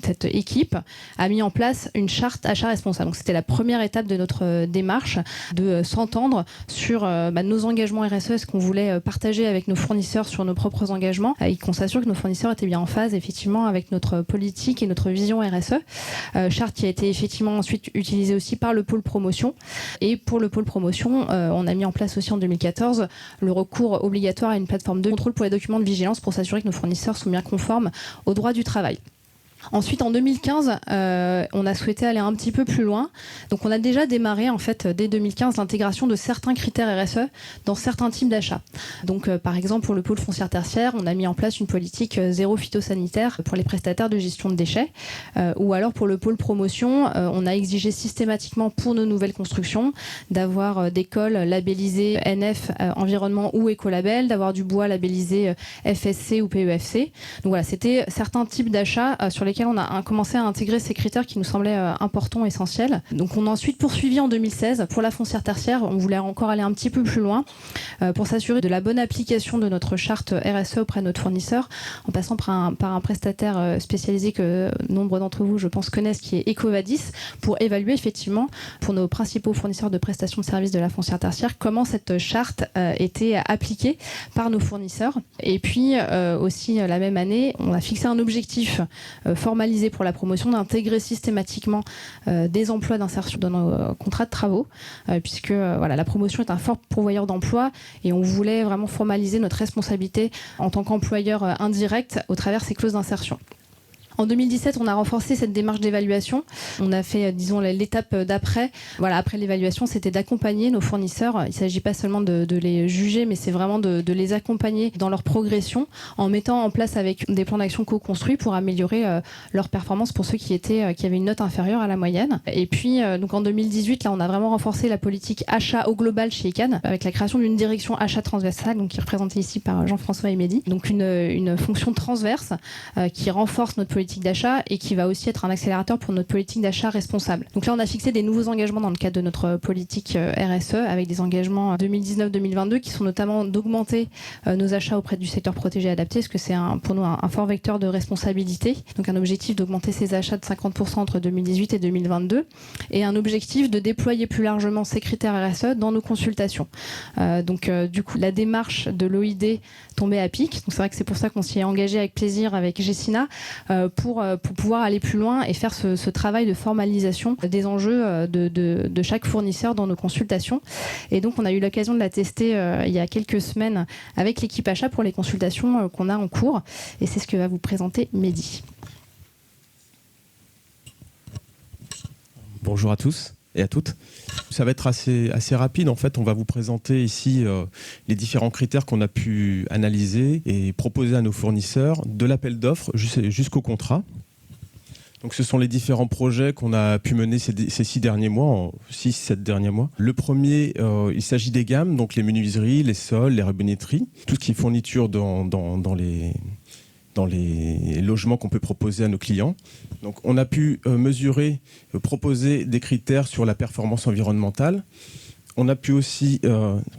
Cette équipe a mis en place une charte achat responsable. Donc c'était la première étape de notre démarche, de s'entendre sur nos engagements RSE, ce qu'on voulait partager avec nos fournisseurs sur nos propres engagements, et qu'on s'assure que nos fournisseurs étaient bien en phase effectivement avec notre politique et notre vision RSE. Charte qui a été effectivement ensuite utilisée aussi par le pôle promotion. Et pour le pôle promotion, on a mis en place aussi en 2014 le recours obligatoire à une plateforme de contrôle pour les documents de vigilance pour s'assurer que nos fournisseurs sont bien conformes aux droits du travail. Ensuite, en 2015, on a souhaité aller un petit peu plus loin. Donc, on a déjà démarré, en fait, dès 2015, l'intégration de certains critères RSE dans certains types d'achats. Donc, par exemple, pour le pôle foncière tertiaire, on a mis en place une politique zéro phytosanitaire pour les prestataires de gestion de déchets. Ou alors, pour le pôle promotion, on a exigé systématiquement pour nos nouvelles constructions d'avoir des cols labellisés NF, environnement ou écolabel, d'avoir du bois labellisé FSC ou PEFC. Donc, voilà, c'était certains types d'achats sur lesquels on a commencé à intégrer ces critères qui nous semblaient importants, essentiels. Donc on a ensuite poursuivi en 2016 pour la foncière tertiaire. On voulait encore aller un petit peu plus loin pour s'assurer de la bonne application de notre charte RSE auprès de notre fournisseur, en passant par un prestataire spécialisé que nombre d'entre vous, je pense, connaissent, qui est Ecovadis, pour évaluer effectivement pour nos principaux fournisseurs de prestations de services de la foncière tertiaire comment cette charte était appliquée par nos fournisseurs. Et puis aussi la même année, on a fixé un objectif formalisé pour la promotion d'intégrer systématiquement des emplois d'insertion dans nos contrats de travaux, puisque la promotion est un fort pourvoyeur d'emplois et on voulait vraiment formaliser notre responsabilité en tant qu'employeur indirect au travers ces clauses d'insertion. En 2017, on a renforcé cette démarche d'évaluation. On a fait, disons, l'étape d'après. Voilà, après l'évaluation, c'était d'accompagner nos fournisseurs. Il ne s'agit pas seulement de les juger, mais c'est vraiment de les accompagner dans leur progression en mettant en place avec des plans d'action co-construits pour améliorer leur performance pour ceux qui avaient une note inférieure à la moyenne. Et puis, donc en 2018, là, on a vraiment renforcé la politique achat au global chez ICAD avec la création d'une direction achat transversale, donc qui est représentée ici par Jean-François et Mehdi. Donc une fonction transverse qui renforce notre politique politique d'achat et qui va aussi être un accélérateur pour notre politique d'achat responsable. Donc là, on a fixé des nouveaux engagements dans le cadre de notre politique RSE avec des engagements 2019-2022 qui sont notamment d'augmenter nos achats auprès du secteur protégé et adapté, parce que c'est pour nous un fort vecteur de responsabilité. Donc un objectif d'augmenter ces achats de 50% entre 2018 et 2022 et un objectif de déployer plus largement ces critères RSE dans nos consultations. Du coup, la démarche de l'OID tombait à pic. Donc c'est vrai que c'est pour ça qu'on s'y est engagé avec plaisir avec Gessina pour pouvoir aller plus loin et faire ce travail de formalisation des enjeux de chaque fournisseur dans nos consultations. Et donc on a eu l'occasion de la tester il y a quelques semaines avec l'équipe achat pour les consultations qu'on a en cours. Et c'est ce que va vous présenter Mehdi. Bonjour à tous et à toutes. Ça va être assez rapide. En fait, on va vous présenter ici les différents critères qu'on a pu analyser et proposer à nos fournisseurs, de l'appel d'offres jusqu'au contrat. Donc, ce sont les différents projets qu'on a pu mener ces 7 derniers mois. Le premier, il s'agit des gammes, donc les menuiseries, les sols, les robinetteries, tout ce qui est fourniture dans les logements qu'on peut proposer à nos clients. Donc, on a pu proposer des critères sur la performance environnementale. On a pu aussi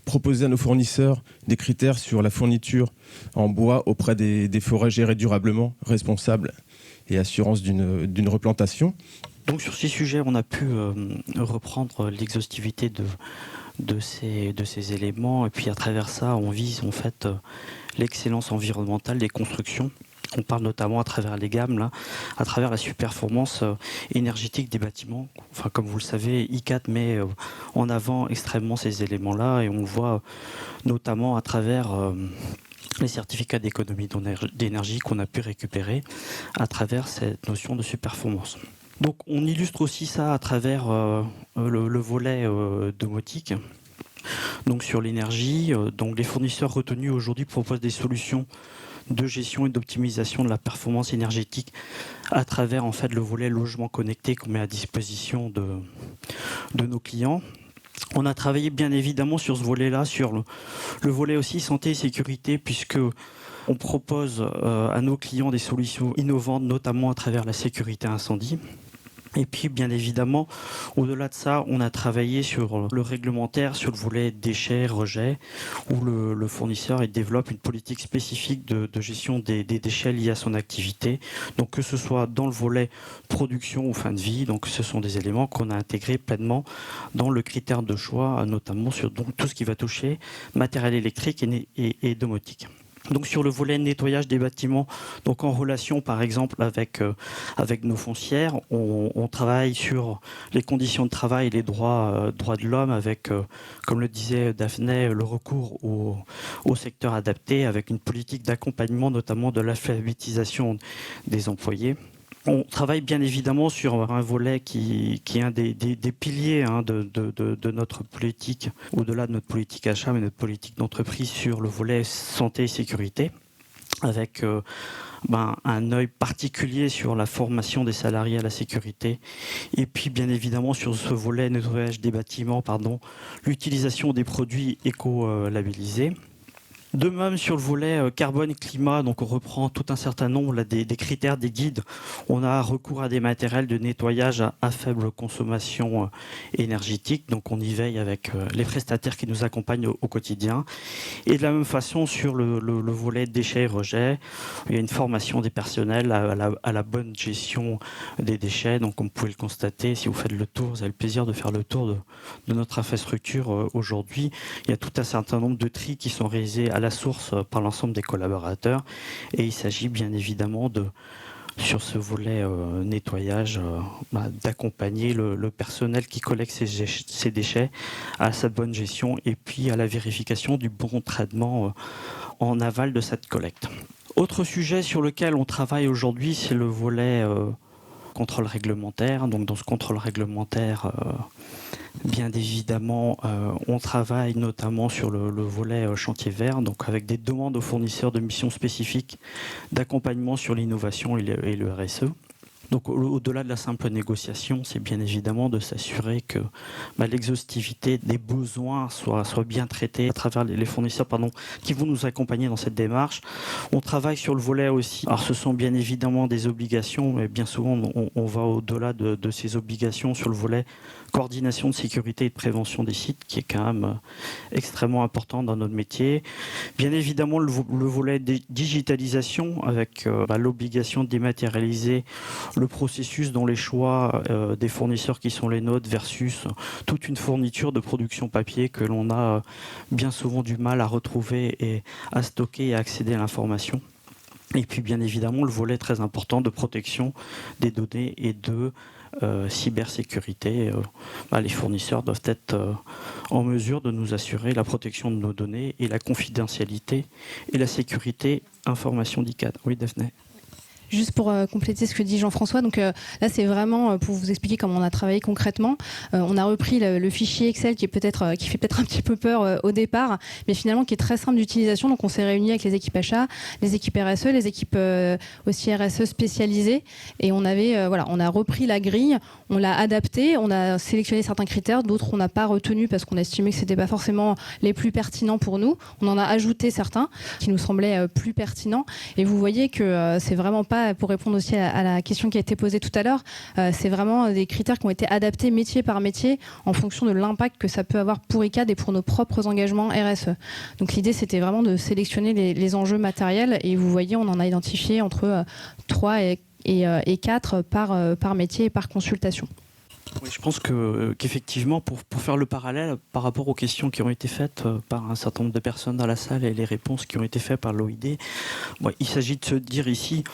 proposer à nos fournisseurs des critères sur la fourniture en bois auprès des forêts gérées durablement, responsables et assurance d'une replantation. Donc, sur ces sujets, on a pu reprendre l'exhaustivité de ces éléments. Et puis, à travers ça, on vise en fait l'excellence environnementale des constructions. On parle notamment à travers les gammes, là, à travers la performance énergétique des bâtiments. Enfin, comme vous le savez, ICAT met en avant extrêmement ces éléments-là et on le voit notamment à travers les certificats d'économie d'énergie qu'on a pu récupérer à travers cette notion de performance. Donc, on illustre aussi ça à travers le volet domotique. Donc, sur l'énergie, donc les fournisseurs retenus aujourd'hui proposent des solutions de gestion et d'optimisation de la performance énergétique à travers en fait le volet logement connecté qu'on met à disposition de nos clients. On a travaillé bien évidemment sur ce volet-là, sur le volet aussi santé et sécurité, puisque on propose à nos clients des solutions innovantes, notamment à travers la sécurité incendie. Et puis, bien évidemment, au-delà de ça, on a travaillé sur le réglementaire, sur le volet déchets, rejets, où le fournisseur développe une politique spécifique de gestion des déchets liés à son activité. Donc, que ce soit dans le volet production ou fin de vie, donc ce sont des éléments qu'on a intégrés pleinement dans le critère de choix, notamment sur donc, tout ce qui va toucher matériel électrique et domotique. Donc sur le volet nettoyage des bâtiments, donc en relation par exemple avec nos foncières, on travaille sur les conditions de travail et les droits de l'homme avec, comme le disait Daphné, le recours au secteur adapté avec une politique d'accompagnement notamment de l'alphabétisation des employés. On travaille bien évidemment sur un volet qui est un des piliers de notre politique, au-delà de notre politique achat, mais notre politique d'entreprise sur le volet santé et sécurité, avec un œil particulier sur la formation des salariés à la sécurité, et puis bien évidemment sur ce volet nettoyage des bâtiments, l'utilisation des produits éco-labellisés. De même, sur le volet carbone et climat, donc on reprend tout un certain nombre des critères, des guides. On a recours à des matériels de nettoyage à faible consommation énergétique. Donc on y veille avec les prestataires qui nous accompagnent au quotidien. Et de la même façon, sur le volet déchets et rejets, il y a une formation des personnels à la bonne gestion des déchets. Donc comme vous pouvez le constater, si vous faites le tour, vous avez le plaisir de faire le tour de notre infrastructure aujourd'hui. Il y a tout un certain nombre de tris qui sont réalisés à la source par l'ensemble des collaborateurs et il s'agit bien évidemment sur ce volet nettoyage d'accompagner le personnel qui collecte ces déchets à sa bonne gestion et puis à la vérification du bon traitement en aval de cette collecte. Autre sujet sur lequel on travaille aujourd'hui, c'est le volet contrôle réglementaire. Donc dans ce contrôle réglementaire, bien évidemment, on travaille notamment sur le volet chantier vert, donc avec des demandes aux fournisseurs de missions spécifiques d'accompagnement sur l'innovation et le RSE. Donc au-delà de la simple négociation, c'est bien évidemment de s'assurer que l'exhaustivité des besoins soit bien traitée à travers les fournisseurs qui vont nous accompagner dans cette démarche. On travaille sur le volet aussi. Alors ce sont bien évidemment des obligations, mais bien souvent on va au-delà de ces obligations sur le volet coordination de sécurité et de prévention des sites, qui est quand même extrêmement important dans notre métier. Bien évidemment le volet digitalisation avec l'obligation de dématérialiser le processus dans les choix des fournisseurs qui sont les nôtres versus toute une fourniture de production papier que l'on a bien souvent du mal à retrouver et à stocker et à accéder à l'information. Et puis bien évidemment le volet très important de protection des données et de cybersécurité. Les fournisseurs doivent être en mesure de nous assurer la protection de nos données et la confidentialité et la sécurité information d'ICAD. Oui, Daphné. Juste pour compléter ce que dit Jean-François, donc là c'est vraiment pour vous expliquer comment on a travaillé concrètement. On a repris le fichier Excel qui fait peut-être un petit peu peur au départ, mais finalement qui est très simple d'utilisation. Donc on s'est réunis avec les équipes achats, les équipes RSE, les équipes aussi RSE spécialisées, et on avait on a repris la grille, on l'a adaptée, on a sélectionné certains critères, d'autres on n'a pas retenu parce qu'on a estimé que c'était pas forcément les plus pertinents pour nous. On en a ajouté certains qui nous semblaient plus pertinents, et vous voyez que c'est vraiment pas, pour répondre aussi à la question qui a été posée tout à l'heure, c'est vraiment des critères qui ont été adaptés métier par métier en fonction de l'impact que ça peut avoir pour ICAD et pour nos propres engagements RSE. Donc l'idée c'était vraiment de sélectionner les enjeux matériels, et vous voyez on en a identifié entre 3 et 4 par métier et par consultation. Oui, je pense qu'effectivement, pour faire le parallèle par rapport aux questions qui ont été faites par un certain nombre de personnes dans la salle et les réponses qui ont été faites par l'OID, il s'agit de se dire ici,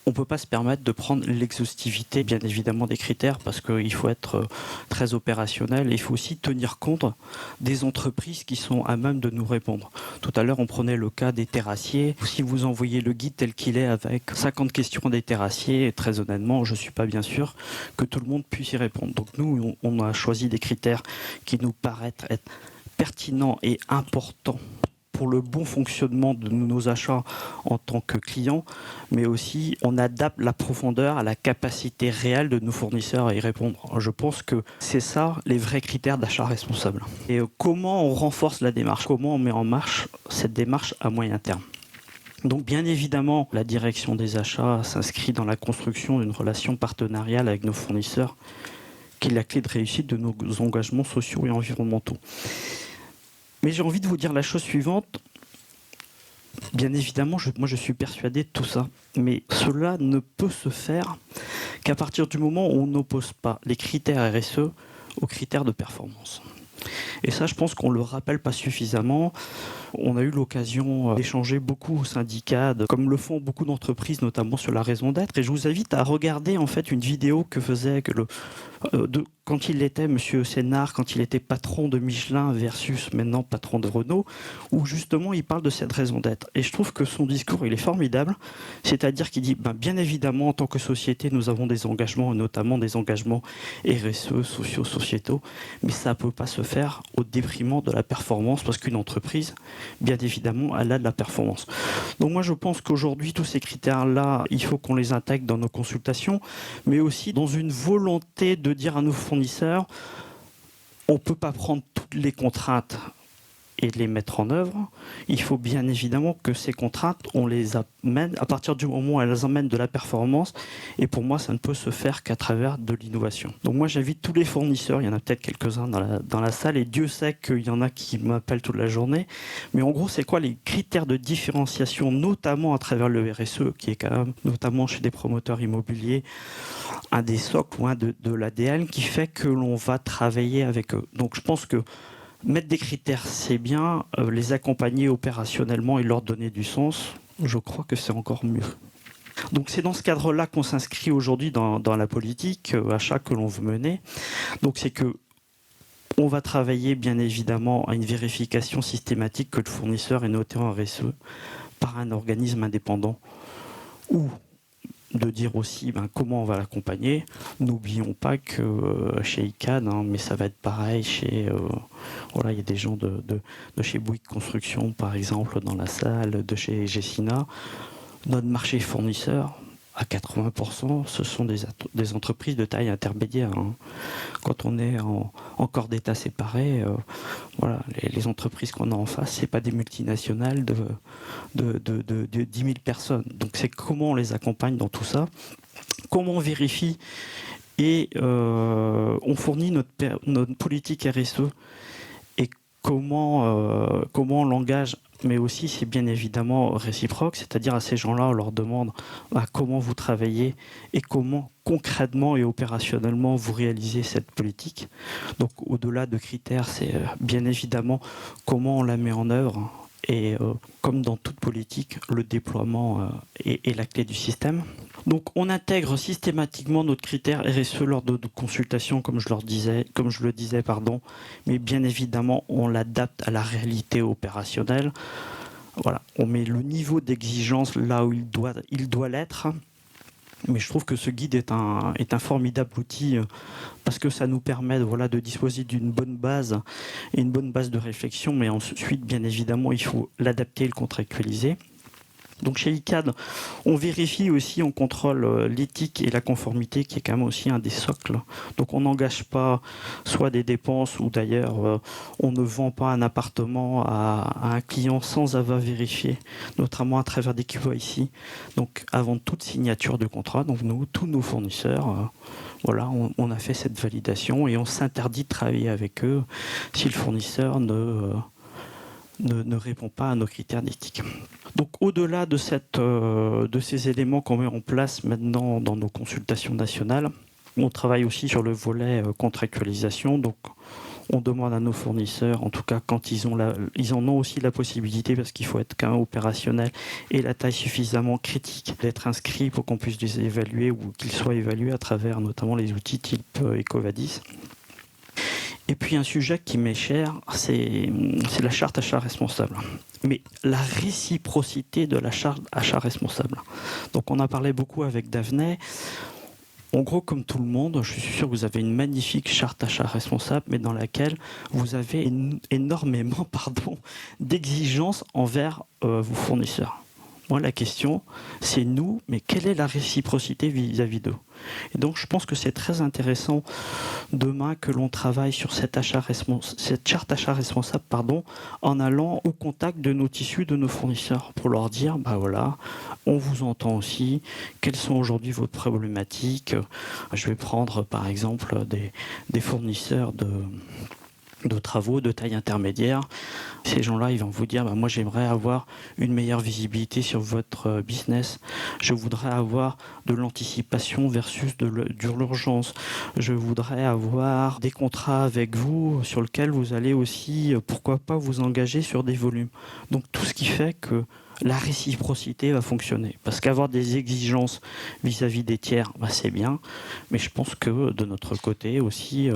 on ne peut pas se permettre de prendre l'exhaustivité, bien évidemment, des critères, parce qu'il faut être très opérationnel, et il faut aussi tenir compte des entreprises qui sont à même de nous répondre. Tout à l'heure, on prenait le cas des terrassiers. Si vous envoyez le guide tel qu'il est avec 50 questions des terrassiers, très honnêtement, je ne suis pas bien sûr que tout le monde puisse y répondre. Donc nous, on a choisi des critères qui nous paraissent être pertinents et importants pour le bon fonctionnement de nos achats en tant que clients, mais aussi on adapte la profondeur à la capacité réelle de nos fournisseurs à y répondre. Je pense que c'est ça les vrais critères d'achat responsable. Et comment on renforce la démarche, comment on met en marche cette démarche à moyen terme. Donc bien évidemment, la direction des achats s'inscrit dans la construction d'une relation partenariale avec nos fournisseurs, qui est la clé de réussite de nos engagements sociaux et environnementaux. Mais j'ai envie de vous dire la chose suivante. Bien évidemment, moi je suis persuadé de tout ça. Mais cela ne peut se faire qu'à partir du moment où on n'oppose pas les critères RSE aux critères de performance. Et ça, je pense qu'on ne le rappelle pas suffisamment. On a eu l'occasion d'échanger beaucoup au syndicat, comme le font beaucoup d'entreprises, notamment sur la raison d'être. Et je vous invite à regarder en fait une vidéo que faisait quand il était Monsieur Sénard, quand il était patron de Michelin versus maintenant patron de Renault, où justement il parle de cette raison d'être. Et je trouve que son discours, il est formidable. C'est-à-dire qu'il dit, bien évidemment, en tant que société, nous avons des engagements, notamment des engagements RSE, sociaux, sociétaux, mais ça ne peut pas se faire au détriment de la performance, parce qu'une entreprise, bien évidemment, elle a de la performance. Donc moi, je pense qu'aujourd'hui, tous ces critères-là, il faut qu'on les intègre dans nos consultations, mais aussi dans une volonté de dire à nos fournisseurs, on ne peut pas prendre toutes les contraintes et les mettre en œuvre. Il faut bien évidemment que ces contraintes, on les amène à partir du moment où elles amènent de la performance. Et pour moi, ça ne peut se faire qu'à travers de l'innovation. Donc moi, j'invite tous les fournisseurs, il y en a peut-être quelques-uns dans la salle, et Dieu sait qu'il y en a qui m'appellent toute la journée. Mais en gros, c'est quoi les critères de différenciation, notamment à travers le RSE, qui est quand même, notamment chez des promoteurs immobiliers, un des socles ou un de l'ADN qui fait que l'on va travailler avec eux. Donc je pense que mettre des critères, c'est bien. Les accompagner opérationnellement et leur donner du sens, je crois que c'est encore mieux. Donc c'est dans ce cadre-là qu'on s'inscrit aujourd'hui dans la politique achat que l'on veut mener. Donc c'est que on va travailler bien évidemment à une vérification systématique que le fournisseur est noté en RSE par un organisme indépendant, ou de dire aussi comment on va l'accompagner. N'oublions pas que chez ICAD, mais ça va être pareil chez... il y a des gens de chez Bouygues Construction, par exemple, dans la salle, de chez Gessina. Notre marché fournisseur, à 80%, ce sont des entreprises de taille intermédiaire. Hein. Quand on est en corps d'État séparé, voilà, les entreprises qu'on a en face, c'est pas des multinationales de 10 000 personnes. Donc c'est comment on les accompagne dans tout ça, comment on vérifie et on fournit notre politique RSE et comment on l'engage. Mais aussi, c'est bien évidemment réciproque, c'est-à-dire à ces gens-là, on leur demande comment vous travaillez et comment concrètement et opérationnellement vous réalisez cette politique. Donc au-delà de critères, c'est bien évidemment comment on la met en œuvre. Et comme dans toute politique, le déploiement est la clé du système. Donc on intègre systématiquement notre critère RSE lors de consultations, comme je le disais, mais bien évidemment on l'adapte à la réalité opérationnelle. Voilà, on met le niveau d'exigence là où il doit l'être. Mais je trouve que ce guide est un formidable outil parce que ça nous permet de disposer d'une bonne base et une bonne base de réflexion. Mais ensuite, bien évidemment, il faut l'adapter et le contractualiser. Donc chez ICAD, on vérifie aussi, on contrôle l'éthique et la conformité qui est quand même aussi un des socles. Donc on n'engage pas soit des dépenses ou d'ailleurs on ne vend pas un appartement à un client sans avoir vérifié, notamment à travers des KYC. Donc avant toute signature de contrat, donc nous, tous nos fournisseurs, on a fait cette validation et on s'interdit de travailler avec eux si le fournisseur ne répond pas à nos critères d'éthique. Donc au-delà de ces éléments qu'on met en place maintenant dans nos consultations nationales, on travaille aussi sur le volet contractualisation. Donc on demande à nos fournisseurs, en tout cas quand ils en ont aussi la possibilité, parce qu'il faut être quand même opérationnel et la taille suffisamment critique d'être inscrits pour qu'on puisse les évaluer ou qu'ils soient évalués à travers notamment les outils type EcoVadis. Et puis un sujet qui m'est cher, c'est la charte achat responsable. Mais la réciprocité de la charte achat responsable. Donc on a parlé beaucoup avec Daphné. En gros, comme tout le monde, je suis sûr que vous avez une magnifique charte achat responsable, mais dans laquelle vous avez énormément d'exigences envers vos fournisseurs. Moi, la question, c'est nous, mais quelle est la réciprocité vis-à-vis d'eux? Et donc, je pense que c'est très intéressant demain que l'on travaille sur cette charte achat responsable, en allant au contact de nos tissus, de nos fournisseurs, pour leur dire, on vous entend aussi, quelles sont aujourd'hui vos problématiques. Je vais prendre, par exemple, des fournisseurs de travaux de taille intermédiaire. Ces gens-là, ils vont vous dire, moi j'aimerais avoir une meilleure visibilité sur votre business. Je voudrais avoir de l'anticipation versus de l'urgence. Je voudrais avoir des contrats avec vous sur lesquels vous allez aussi, pourquoi pas, vous engager sur des volumes. Donc tout ce qui fait que la réciprocité va fonctionner. Parce qu'avoir des exigences vis-à-vis des tiers, c'est bien, mais je pense que de notre côté aussi,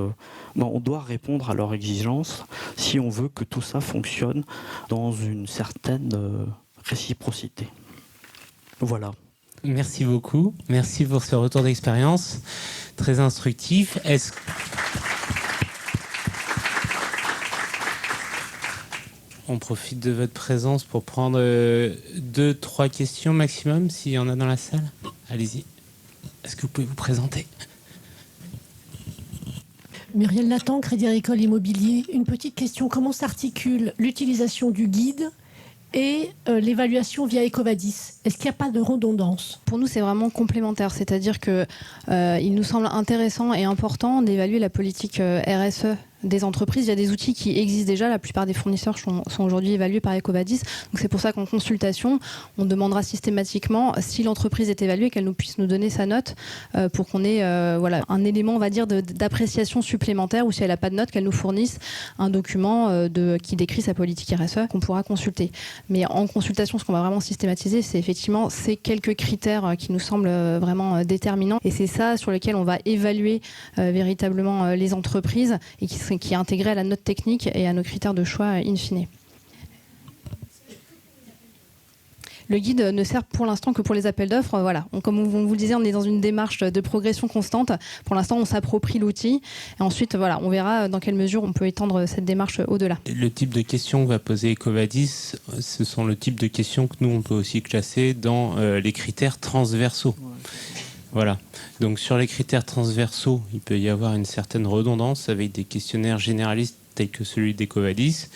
on doit répondre à leurs exigences si on veut que tout ça fonctionne dans une certaine réciprocité. Voilà. Merci beaucoup. Merci pour ce retour d'expérience très instructif. On profite de votre présence pour prendre 2-3 questions maximum, s'il y en a dans la salle. Allez-y. Est-ce que vous pouvez vous présenter? Muriel Nathan, Crédit Agricole Immobilier. Une petite question. Comment s'articule l'utilisation du guide et l'évaluation via EcoVadis? Est-ce qu'il n'y a pas de redondance? Pour nous, c'est vraiment complémentaire. C'est-à-dire qu'il nous semble intéressant et important d'évaluer la politique RSE des entreprises. Il y a des outils qui existent déjà. La plupart des fournisseurs sont aujourd'hui évalués par EcoVadis. Donc c'est pour ça qu'en consultation, on demandera systématiquement si l'entreprise est évaluée, qu'elle puisse nous donner sa note pour qu'on ait un élément, on va dire, d'appréciation supplémentaire, ou si elle n'a pas de note, qu'elle nous fournisse un document qui décrit sa politique RSE qu'on pourra consulter. Mais en consultation, ce qu'on va vraiment systématiser, c'est effectivement ces quelques critères qui nous semblent vraiment déterminants. Et c'est ça sur lequel on va évaluer véritablement les entreprises et qui est intégré à la note technique et à nos critères de choix in fine. Le guide ne sert pour l'instant que pour les appels d'offres. Voilà. Comme on vous le disait, on est dans une démarche de progression constante. Pour l'instant, on s'approprie l'outil. Et ensuite, on verra dans quelle mesure on peut étendre cette démarche au-delà. Le type de questions que va poser EcoVadis, ce sont le type de questions que nous, on peut aussi classer dans les critères transversaux. Ouais. Voilà. Donc sur les critères transversaux, il peut y avoir une certaine redondance avec des questionnaires généralistes tels que celui d'Ecovadis.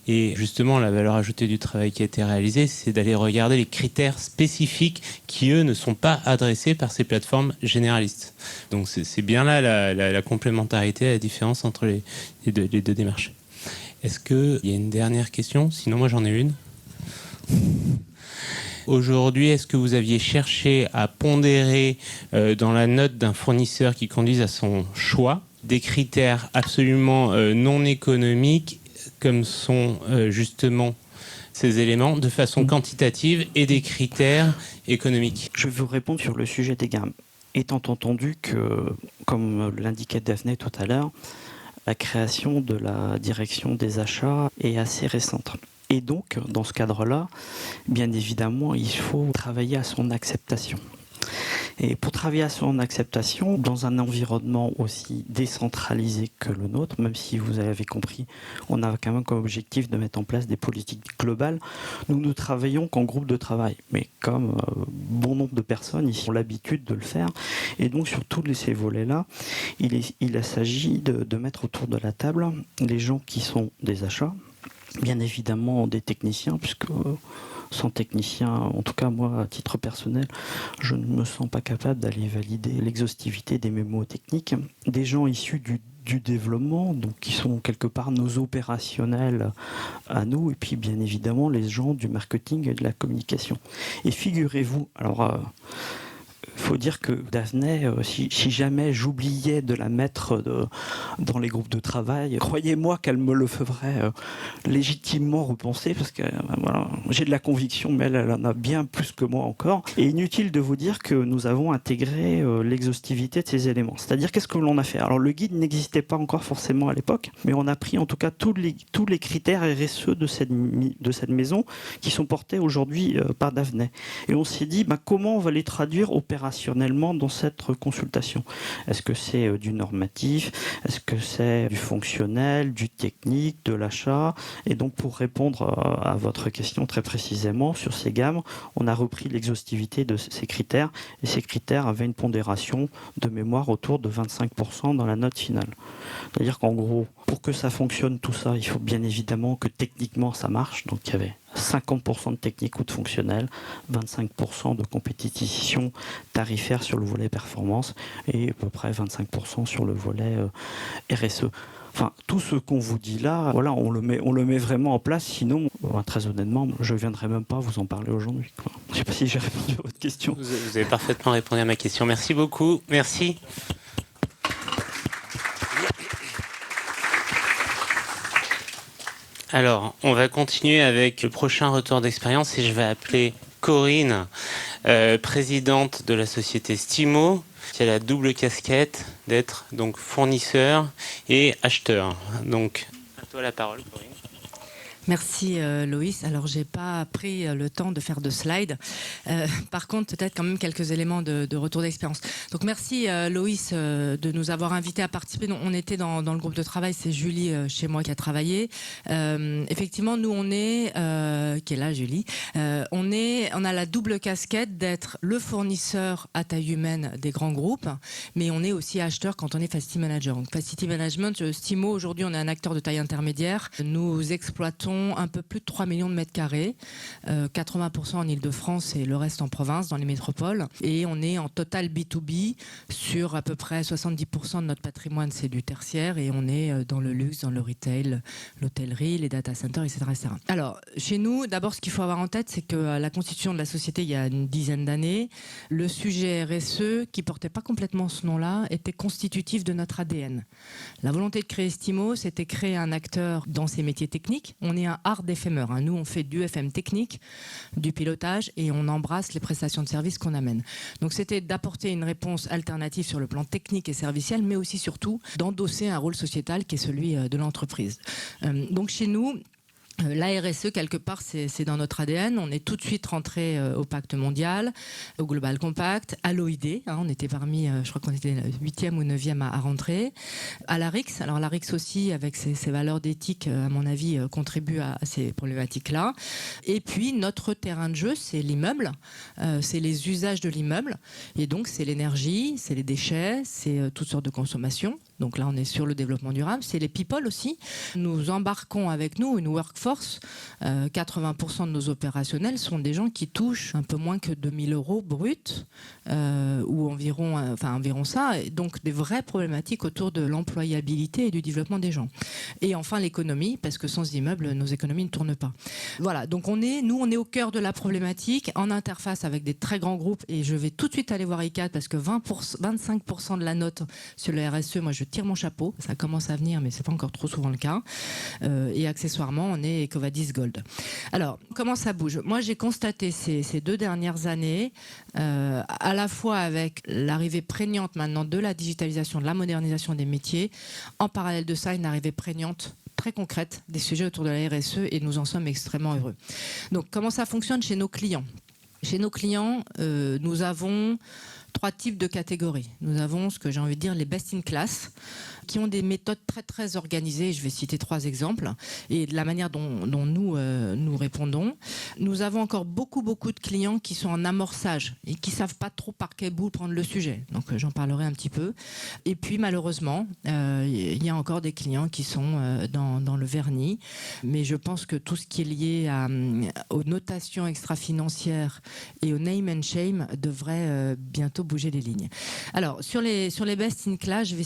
Et justement, la valeur ajoutée du travail qui a été réalisé, c'est d'aller regarder les critères spécifiques qui, eux, ne sont pas adressés par ces plateformes généralistes. Donc c'est bien là la complémentarité, la différence entre les deux démarches. Est-ce qu'il y a une dernière question? Sinon, moi, j'en ai une. Aujourd'hui, est-ce que vous aviez cherché à pondérer dans la note d'un fournisseur qui conduise à son choix des critères absolument non économiques comme sont justement ces éléments de façon quantitative et des critères économiques? Je vais vous répondre sur le sujet des gammes. Étant entendu que, comme l'indiquait Daphné tout à l'heure, la création de la direction des achats est assez récente. Et donc, dans ce cadre-là, bien évidemment, il faut travailler à son acceptation. Et pour travailler à son acceptation, dans un environnement aussi décentralisé que le nôtre, même si vous avez compris, on a quand même comme objectif de mettre en place des politiques globales, nous ne travaillons qu'en groupe de travail. Mais comme bon nombre de personnes ici ont l'habitude de le faire, et donc sur tous ces volets-là, il s'agit de mettre autour de la table les gens qui sont des achats, bien évidemment des techniciens, puisque sans technicien, en tout cas moi à titre personnel, je ne me sens pas capable d'aller valider l'exhaustivité des mémos techniques, des gens issus du développement, donc qui sont quelque part nos opérationnels à nous, et puis bien évidemment les gens du marketing et de la communication. Et figurez-vous, alors il faut dire que Daphné, si jamais j'oubliais de la mettre dans les groupes de travail, croyez-moi qu'elle me le ferait légitimement repenser, parce que voilà, j'ai de la conviction, mais elle en a bien plus que moi encore. Et inutile de vous dire que nous avons intégré l'exhaustivité de ces éléments. C'est-à-dire, qu'est-ce que l'on a fait? Alors, le guide n'existait pas encore forcément à l'époque, mais on a pris en tout cas tous les critères RSE de cette maison qui sont portés aujourd'hui par Daphné. Et on s'est dit, comment on va les traduire opérationnellement dans cette consultation? Est-ce que c'est du normatif? Est-ce que c'est du fonctionnel, du technique, de l'achat? Et donc pour répondre à votre question très précisément sur ces gammes, on a repris l'exhaustivité de ces critères, et ces critères avaient une pondération de mémoire autour de 25% dans la note finale. C'est-à-dire qu'en gros, pour que ça fonctionne tout ça, il faut bien évidemment que techniquement ça marche. Donc il y avait 50% de technique ou de fonctionnel, 25% de compétition tarifaire sur le volet performance et à peu près 25% sur le volet RSE. Enfin, tout ce qu'on vous dit là, voilà, on le met vraiment en place. Sinon, très honnêtement, je ne viendrai même pas vous en parler aujourd'hui. Je ne sais pas si j'ai répondu à votre question. Vous avez parfaitement répondu à ma question. Merci beaucoup. Merci. Alors, on va continuer avec le prochain retour d'expérience et je vais appeler Corinne, présidente de la société Stimo, qui a la double casquette d'être donc fournisseur et acheteur. Donc, à toi la parole, Corinne. Merci Loïs. Alors j'ai pas pris le temps de faire de slides. Par contre, peut-être quand même quelques éléments de retour d'expérience. Donc merci Loïs de nous avoir invités à participer. On était dans le groupe de travail, c'est Julie chez moi qui a travaillé. Effectivement, nous on est, qui est là Julie, on a la double casquette d'être le fournisseur à taille humaine des grands groupes, mais on est aussi acheteur quand on est Facility Manager. Donc Facility Management, Stimo, aujourd'hui on est un acteur de taille intermédiaire. Nous exploitons un peu plus de 3 millions de mètres carrés, 80% en Ile-de-France et le reste en province, dans les métropoles. Et on est en total B2B sur à peu près 70% de notre patrimoine, c'est du tertiaire, et on est dans le luxe, dans le retail, l'hôtellerie, les data centers, etc., etc. Alors, chez nous, d'abord, ce qu'il faut avoir en tête, c'est que la constitution de la société, il y a une dizaine d'années, le sujet RSE, qui portait pas complètement ce nom-là, était constitutif de notre ADN. La volonté de créer Stimo, c'était créer un acteur dans ces métiers techniques. On est un hard FMeur. Nous, on fait du FM technique, du pilotage, et on embrasse les prestations de services qu'on amène. Donc, c'était d'apporter une réponse alternative sur le plan technique et serviciel, mais aussi, surtout, d'endosser un rôle sociétal qui est celui de l'entreprise. Donc, chez nous, La RSE, quelque part, c'est dans notre ADN. On est tout de suite rentré au Pacte mondial, au Global Compact, à l'OID. On était parmi, je crois qu'on était 8e ou 9e à rentrer. À l'ARIX. Alors l'ARIX aussi, avec ses valeurs d'éthique, à mon avis, contribue à ces problématiques-là. Et puis, notre terrain de jeu, c'est l'immeuble. C'est les usages de l'immeuble. Et donc, c'est l'énergie, c'est les déchets, c'est toutes sortes de consommations. Donc là, on est sur le développement durable. C'est les people aussi. Nous embarquons avec nous une workforce. 80% de nos opérationnels sont des gens qui touchent un peu moins que 2 000 € bruts, ou environ ça. Et donc des vraies problématiques autour de l'employabilité et du développement des gens. Et enfin l'économie, parce que sans immeubles, nos économies ne tournent pas. Voilà, donc on est au cœur de la problématique, en interface avec des très grands groupes. Et je vais tout de suite aller voir ICAD, parce que 25% de la note sur le RSE, moi je tire mon chapeau, ça commence à venir, mais c'est pas encore trop souvent le cas. Et accessoirement, on est EcoVadis Gold. Alors, comment ça bouge? Moi, j'ai constaté ces 2 dernières années, à la fois avec l'arrivée prégnante maintenant de la digitalisation, de la modernisation des métiers, en parallèle de ça, une arrivée prégnante très concrète des sujets autour de la RSE, et nous en sommes extrêmement heureux. Donc, comment ça fonctionne chez nos clients? Chez nos clients, nous avons 3 types de catégories. Nous avons ce que j'ai envie de dire les best in class, qui ont des méthodes très très organisées. Je vais citer 3 exemples et de la manière dont nous répondons. Nous avons encore beaucoup de clients qui sont en amorçage et qui savent pas trop par quel bout prendre le sujet. Donc j'en parlerai un petit peu. Et puis malheureusement, il y a encore des clients qui sont dans le vernis. Mais je pense que tout ce qui est lié aux notations extra-financières et au name and shame devrait bientôt bouger les lignes. Alors sur les best in class, je vais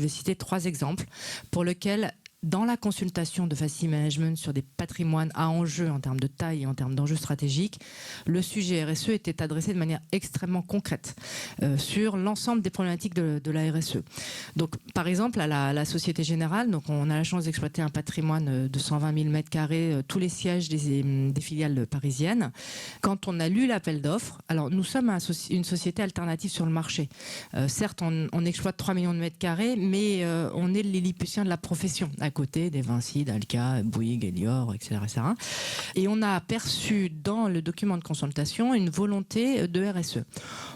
citer 3 exemples pour lesquels, dans la consultation de Facility Management sur des patrimoines à enjeu en termes de taille et en termes d'enjeux stratégiques, le sujet RSE était adressé de manière extrêmement concrète sur l'ensemble des problématiques de la RSE. Donc, par exemple, à la Société Générale, donc on a la chance d'exploiter un patrimoine de 120 000 m², tous les sièges des filiales parisiennes. Quand on a lu l'appel d'offres, alors nous sommes une société alternative sur le marché. Certes, on exploite 3 millions de m², mais on est le lilliputien de la profession, à côté des Vinci, Dalca, Bouygues, Elior, etc., etc. Et on a aperçu dans le document de consultation une volonté de RSE.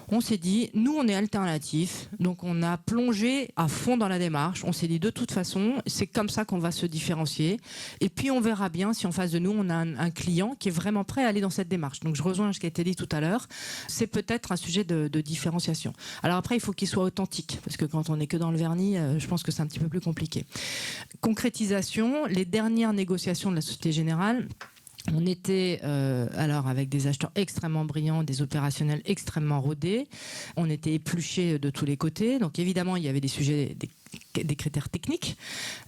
On s'est dit, nous on est alternatif, donc on a plongé à fond dans la démarche. On s'est dit, de toute façon, c'est comme ça qu'on va se différencier. Et puis on verra bien si en face de nous on a un client qui est vraiment prêt à aller dans cette démarche. Donc je rejoins ce qui a été dit tout à l'heure. C'est peut-être un sujet de différenciation. Alors après, il faut qu'il soit authentique, parce que quand on n'est que dans le vernis, je pense que c'est un petit peu plus compliqué. Concrétisation, les dernières négociations de la Société Générale, on était alors avec des acheteurs extrêmement brillants, des opérationnels extrêmement rodés. On était épluchés de tous les côtés. Donc évidemment, il y avait des sujets, des critères techniques,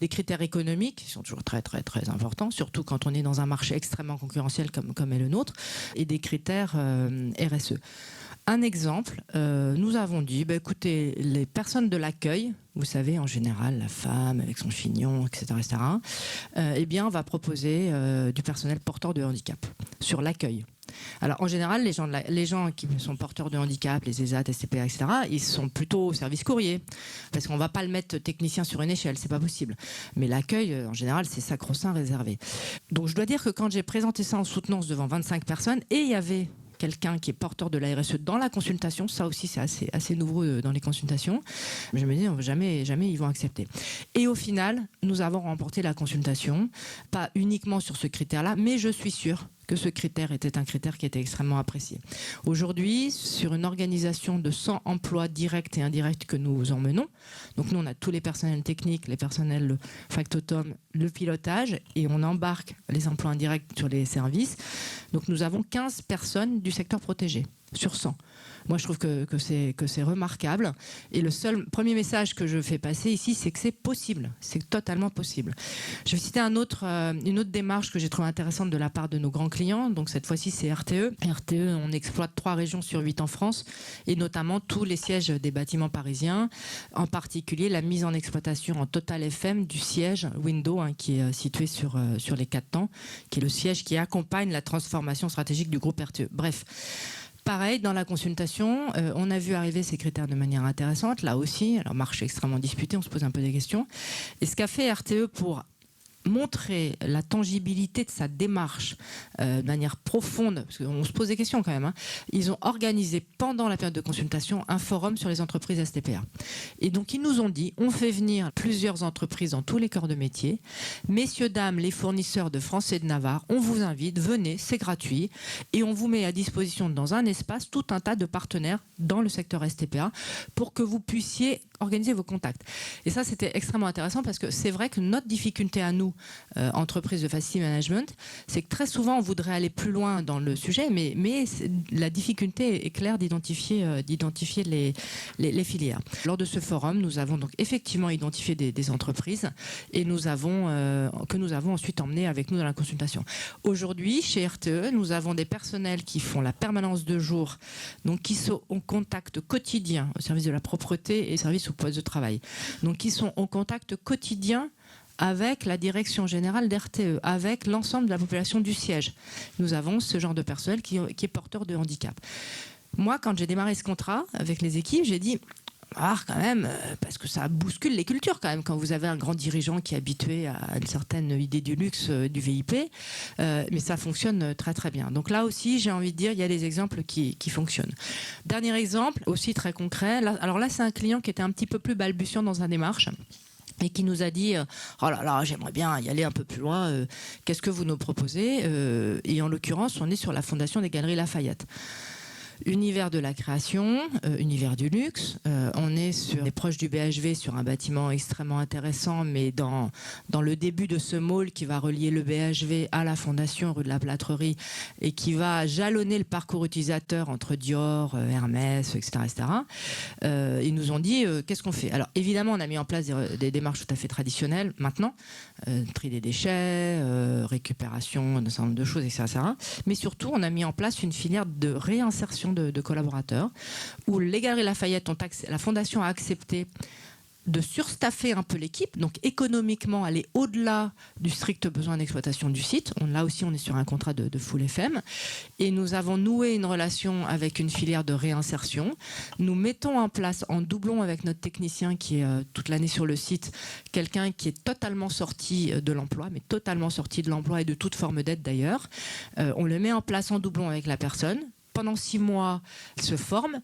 des critères économiques qui sont toujours très très très importants, surtout quand on est dans un marché extrêmement concurrentiel comme est le nôtre, et des critères RSE. Un exemple, nous avons dit, écoutez, les personnes de l'accueil, vous savez, en général, la femme avec son chignon, etc., eh bien, on va proposer du personnel porteur de handicap sur l'accueil. Alors, en général, les gens qui sont porteurs de handicap, les ESAT, STPA, etc., ils sont plutôt au service courrier, parce qu'on ne va pas le mettre technicien sur une échelle, c'est pas possible. Mais l'accueil, en général, c'est sacro-saint réservé. Donc, je dois dire que quand j'ai présenté ça en soutenance devant 25 personnes, et il y avait quelqu'un qui est porteur de la RSE dans la consultation, ça aussi c'est assez nouveau dans les consultations, je me dis jamais ils vont accepter. Et au final, nous avons remporté la consultation, pas uniquement sur ce critère-là, mais je suis sûre que ce critère était un critère qui était extrêmement apprécié. Aujourd'hui, sur une organisation de 100 emplois directs et indirects que nous emmenons, donc nous on a tous les personnels techniques, les personnels le factotum, le pilotage, et on embarque les emplois indirects sur les services. Donc nous avons 15 personnes du secteur protégé sur 100. Moi, je trouve que c'est remarquable. Et le premier message que je fais passer ici, c'est que c'est possible. C'est totalement possible. Je vais citer une autre démarche que j'ai trouvée intéressante de la part de nos grands clients. Donc, cette fois-ci, c'est RTE. RTE, on exploite 3 régions sur 8 en France, et notamment tous les sièges des bâtiments parisiens, en particulier la mise en exploitation en Total FM du siège Window, qui est situé sur les 4 temps, qui est le siège qui accompagne la transformation stratégique du groupe RTE. Bref. Pareil, dans la consultation, on a vu arriver ces critères de manière intéressante. Là aussi, alors marché extrêmement disputé, on se pose un peu des questions. Et ce qu'a fait RTE pour montrer la tangibilité de sa démarche de manière profonde, parce qu'on se pose des questions quand même, hein. Ils ont organisé pendant la période de consultation un forum sur les entreprises STPA. Et donc ils nous ont dit, on fait venir plusieurs entreprises dans tous les corps de métier. Messieurs, dames, les fournisseurs de France et de Navarre, on vous invite, venez, c'est gratuit. Et on vous met à disposition dans un espace tout un tas de partenaires dans le secteur STPA pour que vous puissiez organiser vos contacts. Et ça, c'était extrêmement intéressant parce que c'est vrai que notre difficulté à nous, entreprises de facility management, c'est que très souvent, on voudrait aller plus loin dans le sujet, mais la difficulté est claire d'identifier les filières. Lors de ce forum, nous avons donc effectivement identifié des entreprises et que nous avons ensuite emmenées avec nous dans la consultation. Aujourd'hui, chez RTE, nous avons des personnels qui font la permanence de jour, donc qui sont en contact quotidien au service de la propreté et service au poste de travail. Donc qui sont en contact quotidien avec la direction générale d'RTE, avec l'ensemble de la population du siège. Nous avons ce genre de personnel qui est porteur de handicap. Moi, quand j'ai démarré ce contrat avec les équipes, j'ai dit... quand même, parce que ça bouscule les cultures quand même, quand vous avez un grand dirigeant qui est habitué à une certaine idée du luxe du VIP, mais ça fonctionne très très bien. Donc là aussi, j'ai envie de dire, il y a des exemples qui fonctionnent. Dernier exemple, aussi très concret, alors là c'est un client qui était un petit peu plus balbutiant dans sa démarche, et qui nous a dit oh là là, j'aimerais bien y aller un peu plus loin, qu'est-ce que vous nous proposez? Et en l'occurrence, on est sur la fondation des Galeries Lafayette. Univers de la création, univers du luxe. On est proche du BHV, sur un bâtiment extrêmement intéressant, mais dans le début de ce mall qui va relier le BHV à la Fondation rue de la Plâtrerie et qui va jalonner le parcours utilisateur entre Dior, Hermès, etc. Ils nous ont dit qu'est-ce qu'on fait? Alors évidemment, on a mis en place des démarches tout à fait traditionnelles maintenant, tri des déchets, récupération d'un certain nombre de choses, etc. Mais surtout, on a mis en place une filière de réinsertion de collaborateurs, où les Galeries Lafayette la Fondation a accepté de surstaffer un peu l'équipe, donc économiquement aller au-delà du strict besoin d'exploitation du site. Là aussi, on est sur un contrat de full FM. Et nous avons noué une relation avec une filière de réinsertion. Nous mettons en place, en doublon avec notre technicien qui est toute l'année sur le site, quelqu'un qui est totalement sorti de l'emploi, mais totalement sorti de l'emploi et de toute forme d'aide d'ailleurs. On le met en place en doublon avec la personne. Pendant 6 mois, il se forme,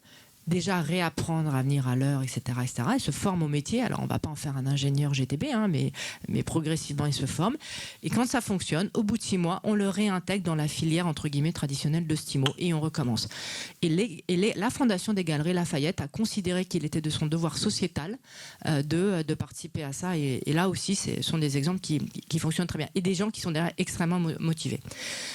déjà réapprendre à venir à l'heure, etc., etc. Il se forme au métier. Alors, on ne va pas en faire un ingénieur GTB, hein, mais progressivement, il se forme. Et quand ça fonctionne, au bout de 6 mois, on le réintègre dans la filière, entre guillemets, traditionnelle de Stimo et on recommence. La Fondation des Galeries Lafayette a considéré qu'il était de son devoir sociétal de participer à ça. Et là aussi, ce sont des exemples qui fonctionnent très bien. Et des gens qui sont derrière extrêmement motivés.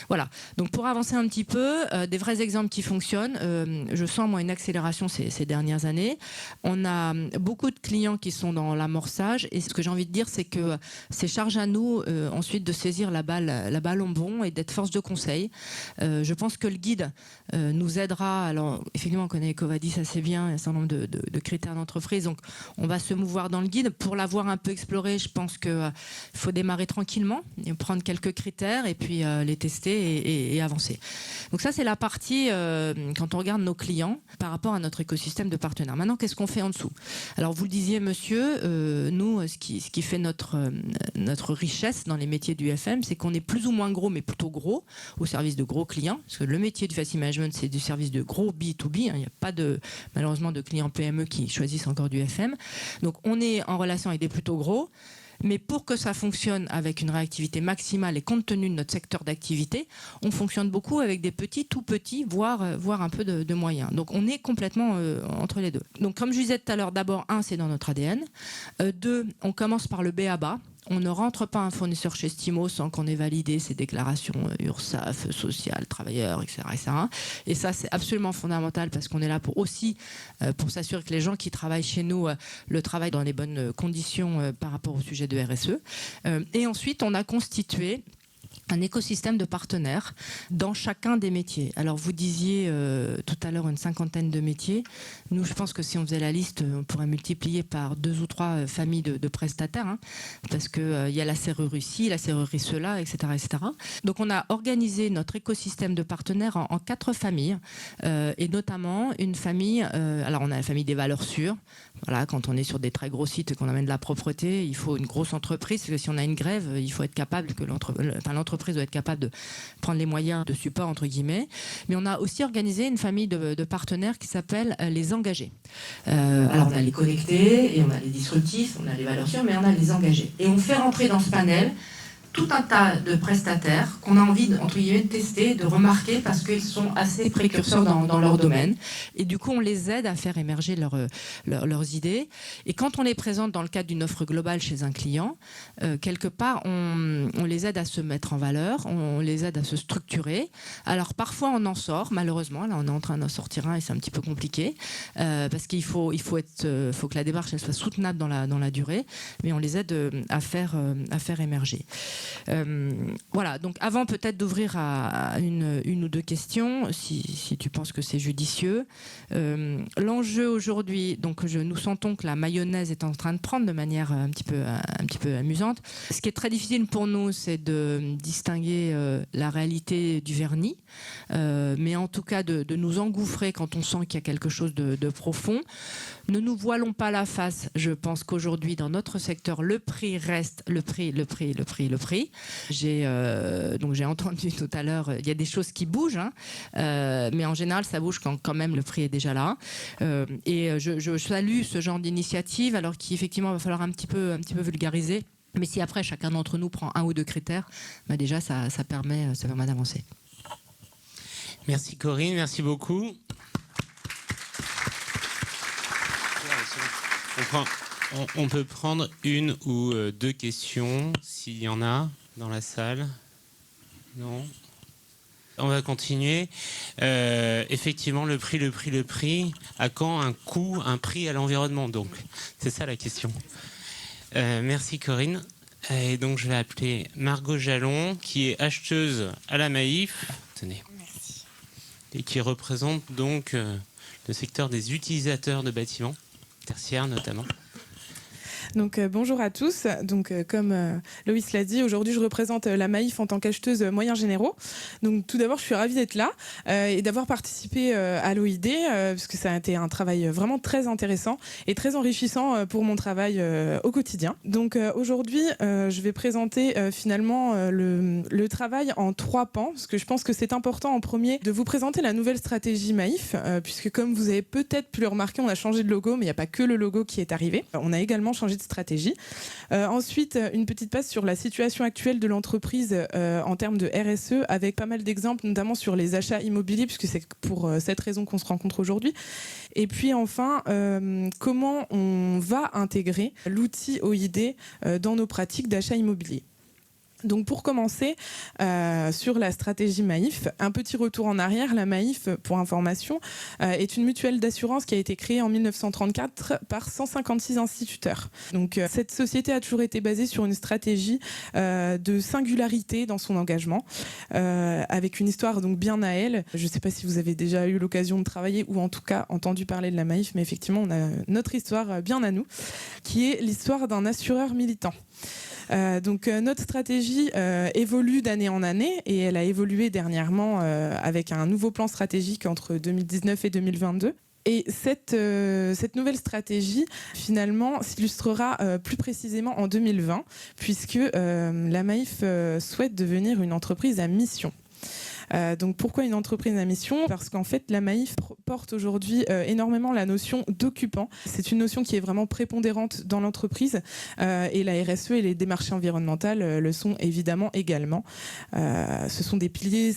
Voilà. Donc, pour avancer un petit peu, des vrais exemples qui fonctionnent. Je sens, moi, une accélération ces dernières années. On a beaucoup de clients qui sont dans l'amorçage et ce que j'ai envie de dire, c'est que c'est charge à nous ensuite de saisir la balle au bon et d'être force de conseil. Je pense que le guide nous aidera. Alors, effectivement, on connaît Ecovadis assez bien, il y a un certain nombre de critères d'entreprise, donc on va se mouvoir dans le guide. Pour l'avoir un peu exploré, je pense qu'il faut démarrer tranquillement, et prendre quelques critères et puis les tester et avancer. Donc ça, c'est la partie, quand on regarde nos clients, par rapport à notre écosystème de partenaires. Maintenant, qu'est-ce qu'on fait en dessous? Alors, vous le disiez, monsieur, nous, ce qui fait notre richesse dans les métiers du FM, c'est qu'on est plus ou moins gros, mais plutôt gros, au service de gros clients. Parce que le métier du Facility Management, c'est du service de gros B2B. Hein. Il n'y a pas malheureusement de clients PME qui choisissent encore du FM. Donc, on est en relation avec des plutôt gros. Mais pour que ça fonctionne avec une réactivité maximale et compte tenu de notre secteur d'activité, on fonctionne beaucoup avec des petits, tout petits, voire un peu de moyens. Donc on est complètement entre les deux. Donc comme je disais tout à l'heure, d'abord, 1, c'est dans notre ADN. 2, on commence par le B.A.B.A. On ne rentre pas un fournisseur chez Stimo sans qu'on ait validé ses déclarations URSSAF, sociales, travailleurs, etc., etc. Et ça, c'est absolument fondamental parce qu'on est là pour s'assurer que les gens qui travaillent chez nous le travaillent dans les bonnes conditions par rapport au sujet de RSE. Et ensuite, on a constitué un écosystème de partenaires dans chacun des métiers. Alors vous disiez tout à l'heure une 50aine de métiers. Nous, je pense que si on faisait la liste, on pourrait multiplier par 2 ou 3 familles de prestataires, hein, parce qu'il y a la serrurerie ci, la serrurerie cela, etc., etc. Donc on a organisé notre écosystème de partenaires en 4 familles, et notamment une famille, alors on a la famille des valeurs sûres, Voilà, quand on est sur des très gros sites et qu'on amène de la propreté, il faut une grosse entreprise. Parce que si on a une grève, il faut être capable l'entreprise doit être capable de prendre les moyens de support entre guillemets. Mais on a aussi organisé une famille de partenaires qui s'appelle les engagés. Alors on a les connectés et on a les disruptifs, on a les valeurs sûres, mais on a les engagés. Et on fait rentrer dans ce panel tout un tas de prestataires qu'on a envie, entre guillemets, de tester, de remarquer parce qu'ils sont assez précurseurs dans leur domaine. Et du coup, on les aide à faire émerger leurs idées. Et quand on les présente dans le cadre d'une offre globale chez un client, quelque part, on les aide à se mettre en valeur, on les aide à se structurer. Alors parfois, on en sort, malheureusement. Là, on est en train d'en sortir un et c'est un petit peu compliqué parce qu'il faut que la démarche elle soit soutenable dans la durée, mais on les aide à faire émerger. Voilà, donc avant peut-être d'ouvrir à une ou deux questions, si tu penses que c'est judicieux. L'enjeu aujourd'hui, donc nous sentons que la mayonnaise est en train de prendre de manière un petit peu amusante. Ce qui est très difficile pour nous, c'est de distinguer la réalité du vernis, mais en tout cas de nous engouffrer quand on sent qu'il y a quelque chose de profond. Ne nous voilons pas la face. Je pense qu'aujourd'hui, dans notre secteur, le prix reste le prix. J'ai entendu tout à l'heure, il y a des choses qui bougent, mais en général, ça bouge quand même le prix est déjà là. Et je salue ce genre d'initiative, alors qu'effectivement, il va falloir un petit peu vulgariser. Mais si après, chacun d'entre nous prend un ou deux critères, bah déjà, ça permet d'avancer. Merci Corinne, merci beaucoup. On peut prendre une ou deux questions, s'il y en a dans la salle. Non. On va continuer. Effectivement, le prix. À quand un coût, un prix à l'environnement? Donc, c'est ça la question. Merci Corinne. Et donc, je vais appeler Margot Jalon, qui est acheteuse à la Maïf. Tenez. Merci. Et qui représente donc le secteur des utilisateurs de bâtiments, tertiaires notamment. Donc bonjour à tous. Donc comme Loïs l'a dit, aujourd'hui je représente la Maïf en tant qu'acheteuse moyens généraux. Donc tout d'abord je suis ravie d'être là et d'avoir participé à l'OID parce que ça a été un travail vraiment très intéressant et très enrichissant pour mon travail au quotidien. Donc aujourd'hui je vais présenter finalement le travail en 3 pans parce que je pense que c'est important en premier de vous présenter la nouvelle stratégie Maïf puisque comme vous avez peut-être pu le remarquer, on a changé de logo mais il n'y a pas que le logo qui est arrivé. On a également changé de stratégie. Ensuite, une petite passe sur la situation actuelle de l'entreprise en termes de RSE, avec pas mal d'exemples, notamment sur les achats immobiliers, puisque c'est pour cette raison qu'on se rencontre aujourd'hui. Et puis enfin, comment on va intégrer l'outil OID dans nos pratiques d'achat immobilier. Donc pour commencer, sur la stratégie Maïf, un petit retour en arrière. La Maïf, pour information, est une mutuelle d'assurance qui a été créée en 1934 par 156 instituteurs. Donc cette société a toujours été basée sur une stratégie de singularité dans son engagement, avec une histoire donc bien à elle. Je ne sais pas si vous avez déjà eu l'occasion de travailler ou en tout cas entendu parler de la Maïf, mais effectivement on a notre histoire bien à nous, qui est l'histoire d'un assureur militant. Donc notre stratégie évolue d'année en année et elle a évolué dernièrement avec un nouveau plan stratégique entre 2019 et 2022. Et cette nouvelle stratégie, finalement, s'illustrera plus précisément en 2020, puisque la Maïf souhaite devenir une entreprise à mission. Donc pourquoi une entreprise à mission? Parce qu'en fait la Maïf porte aujourd'hui énormément la notion d'occupant. C'est une notion qui est vraiment prépondérante dans l'entreprise et la RSE et les démarches environnementales le sont évidemment également. Ce sont des piliers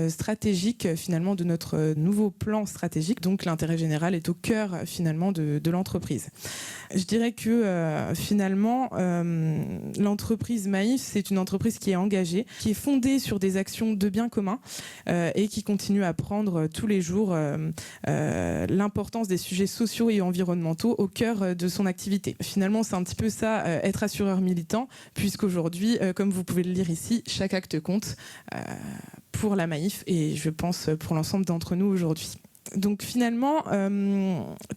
stratégiques finalement de notre nouveau plan stratégique, donc l'intérêt général est au cœur finalement de l'entreprise. Je dirais que finalement l'entreprise Maïf, c'est une entreprise qui est engagée, qui est fondée sur des actions de bien commun et qui continue à prendre tous les jours l'importance des sujets sociaux et environnementaux au cœur de son activité. Finalement, c'est un petit peu ça, être assureur militant, puisqu'aujourd'hui, comme vous pouvez le lire ici, chaque acte compte pour la Maïf et je pense pour l'ensemble d'entre nous aujourd'hui. Donc finalement,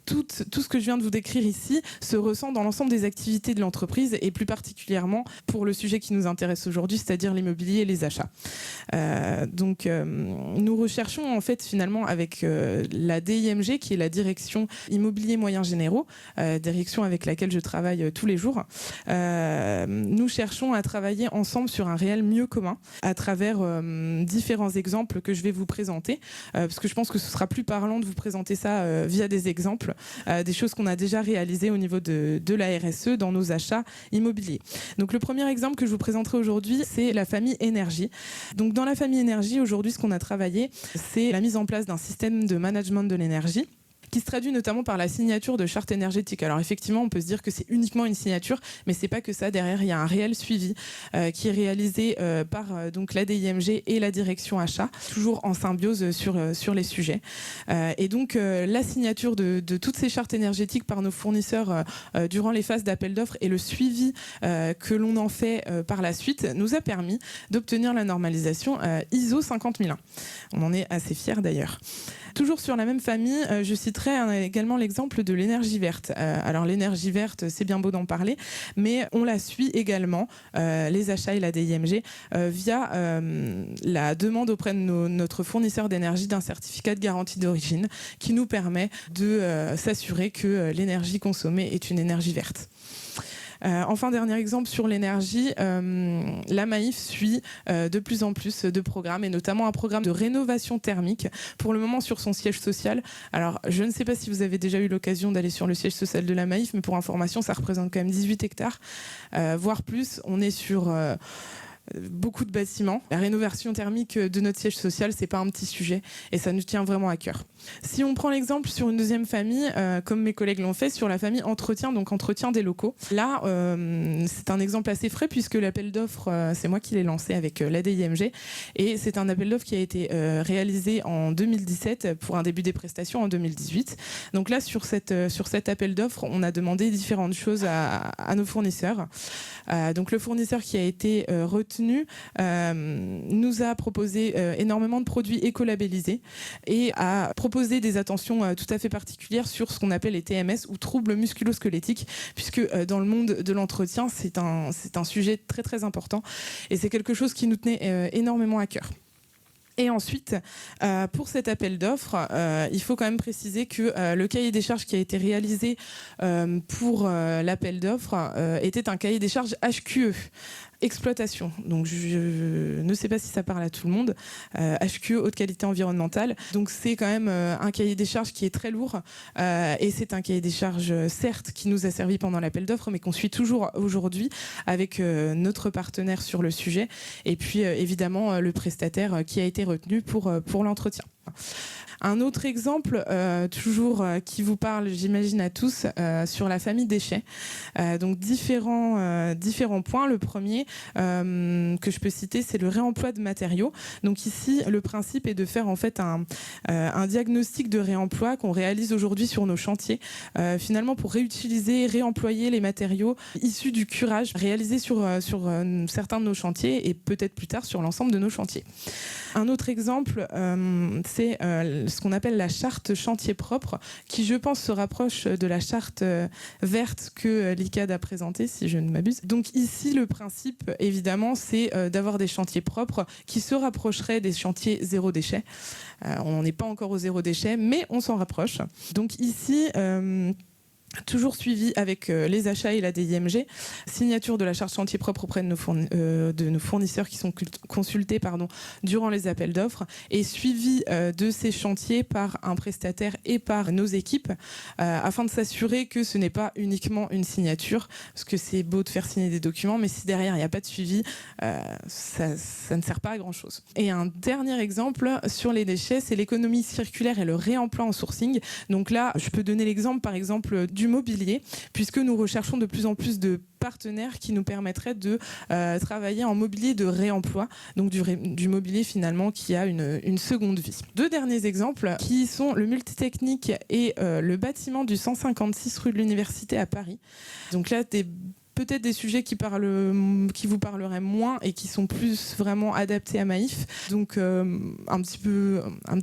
tout ce que je viens de vous décrire ici se ressent dans l'ensemble des activités de l'entreprise et plus particulièrement pour le sujet qui nous intéresse aujourd'hui, c'est-à-dire l'immobilier et les achats. Nous recherchons en fait finalement avec la DIMG, qui est la direction immobilier moyens généraux, direction avec laquelle je travaille tous les jours. Nous cherchons à travailler ensemble sur un réel mieux commun à travers différents exemples que je vais vous présenter, parce que je pense que ce sera plus parlant de vous présenter ça via des exemples, des choses qu'on a déjà réalisées au niveau de la RSE dans nos achats immobiliers. Donc le premier exemple que je vous présenterai aujourd'hui, c'est la famille énergie. Donc dans la famille énergie, aujourd'hui, ce qu'on a travaillé, c'est la mise en place d'un système de management de l'énergie qui se traduit notamment par la signature de chartes énergétiques. Alors effectivement, on peut se dire que c'est uniquement une signature, mais c'est pas que ça. Derrière, il y a un réel suivi qui est réalisé par donc la DIMG et la direction achat, toujours en symbiose sur les sujets. Et donc la signature de toutes ces chartes énergétiques par nos fournisseurs durant les phases d'appel d'offres et le suivi que l'on en fait par la suite nous a permis d'obtenir la normalisation ISO 50001. On en est assez fiers d'ailleurs. Toujours sur la même famille, je citerai également l'exemple de l'énergie verte. Alors l'énergie verte, c'est bien beau d'en parler, mais on la suit également, les achats et la DIMG, via la demande auprès de notre fournisseur d'énergie d'un certificat de garantie d'origine qui nous permet de s'assurer que l'énergie consommée est une énergie verte. Enfin, dernier exemple sur l'énergie, la Maïf suit de plus en plus de programmes et notamment un programme de rénovation thermique pour le moment sur son siège social. Alors, je ne sais pas si vous avez déjà eu l'occasion d'aller sur le siège social de la Maïf, mais pour information, ça représente quand même 18 hectares, voire plus. On est sur beaucoup de bâtiments. La rénovation thermique de notre siège social, c'est pas un petit sujet et ça nous tient vraiment à cœur. Si on prend l'exemple sur une deuxième famille, comme mes collègues l'ont fait, sur la famille entretien, donc entretien des locaux. Là, c'est un exemple assez frais puisque l'appel d'offres, c'est moi qui l'ai lancé avec la DIMG et c'est un appel d'offres qui a été réalisé en 2017 pour un début des prestations en 2018. Donc là, sur cet appel d'offres, on a demandé différentes choses à nos fournisseurs. Donc le fournisseur qui a été retenu nous a proposé énormément de produits écolabellisés et a proposé des attentions tout à fait particulières sur ce qu'on appelle les TMS ou troubles musculo-squelettiques, puisque dans le monde de l'entretien, c'est un sujet très très important et c'est quelque chose qui nous tenait énormément à cœur. Et ensuite, pour cet appel d'offres, il faut quand même préciser que le cahier des charges qui a été réalisé pour l'appel d'offres était un cahier des charges HQE. Exploitation. Donc je ne sais pas si ça parle à tout le monde. HQE, haute qualité environnementale. Donc c'est quand même un cahier des charges qui est très lourd et c'est un cahier des charges certes qui nous a servi pendant l'appel d'offres mais qu'on suit toujours aujourd'hui avec notre partenaire sur le sujet et puis évidemment le prestataire qui a été retenu pour l'entretien. Un autre exemple, toujours qui vous parle, j'imagine à tous, sur la famille déchets. Donc différents points. Le premier que je peux citer, c'est le réemploi de matériaux. Donc ici, le principe est de faire en fait un diagnostic de réemploi qu'on réalise aujourd'hui sur nos chantiers, finalement pour réutiliser, réemployer les matériaux issus du curage réalisé sur certains de nos chantiers et peut-être plus tard sur l'ensemble de nos chantiers. Un autre exemple, c'est ce qu'on appelle la charte chantier propre, qui je pense se rapproche de la charte verte que l'ICAD a présentée, si je ne m'abuse. Donc ici, le principe, évidemment, c'est d'avoir des chantiers propres qui se rapprocheraient des chantiers zéro déchet. On n'est pas encore au zéro déchet, mais on s'en rapproche. Donc ici... toujours suivi avec les achats et la DIMG, signature de la charte chantier propre auprès de nos fournisseurs qui sont consultés durant les appels d'offres et suivi de ces chantiers par un prestataire et par nos équipes afin de s'assurer que ce n'est pas uniquement une signature, parce que c'est beau de faire signer des documents, mais si derrière il n'y a pas de suivi, ça ne sert pas à grand chose. Et un dernier exemple sur les déchets, c'est l'économie circulaire et le réemploi en sourcing. Donc là, je peux donner l'exemple par exemple du mobilier, puisque nous recherchons de plus en plus de partenaires qui nous permettraient de travailler en mobilier de réemploi, donc du mobilier finalement qui a une seconde vie. Deux derniers exemples qui sont le multitechnique et le bâtiment du 156 rue de l'Université à Paris. Donc là, des peut-être des sujets qui vous parleraient moins et qui sont plus vraiment adaptés à Maïf, donc un petit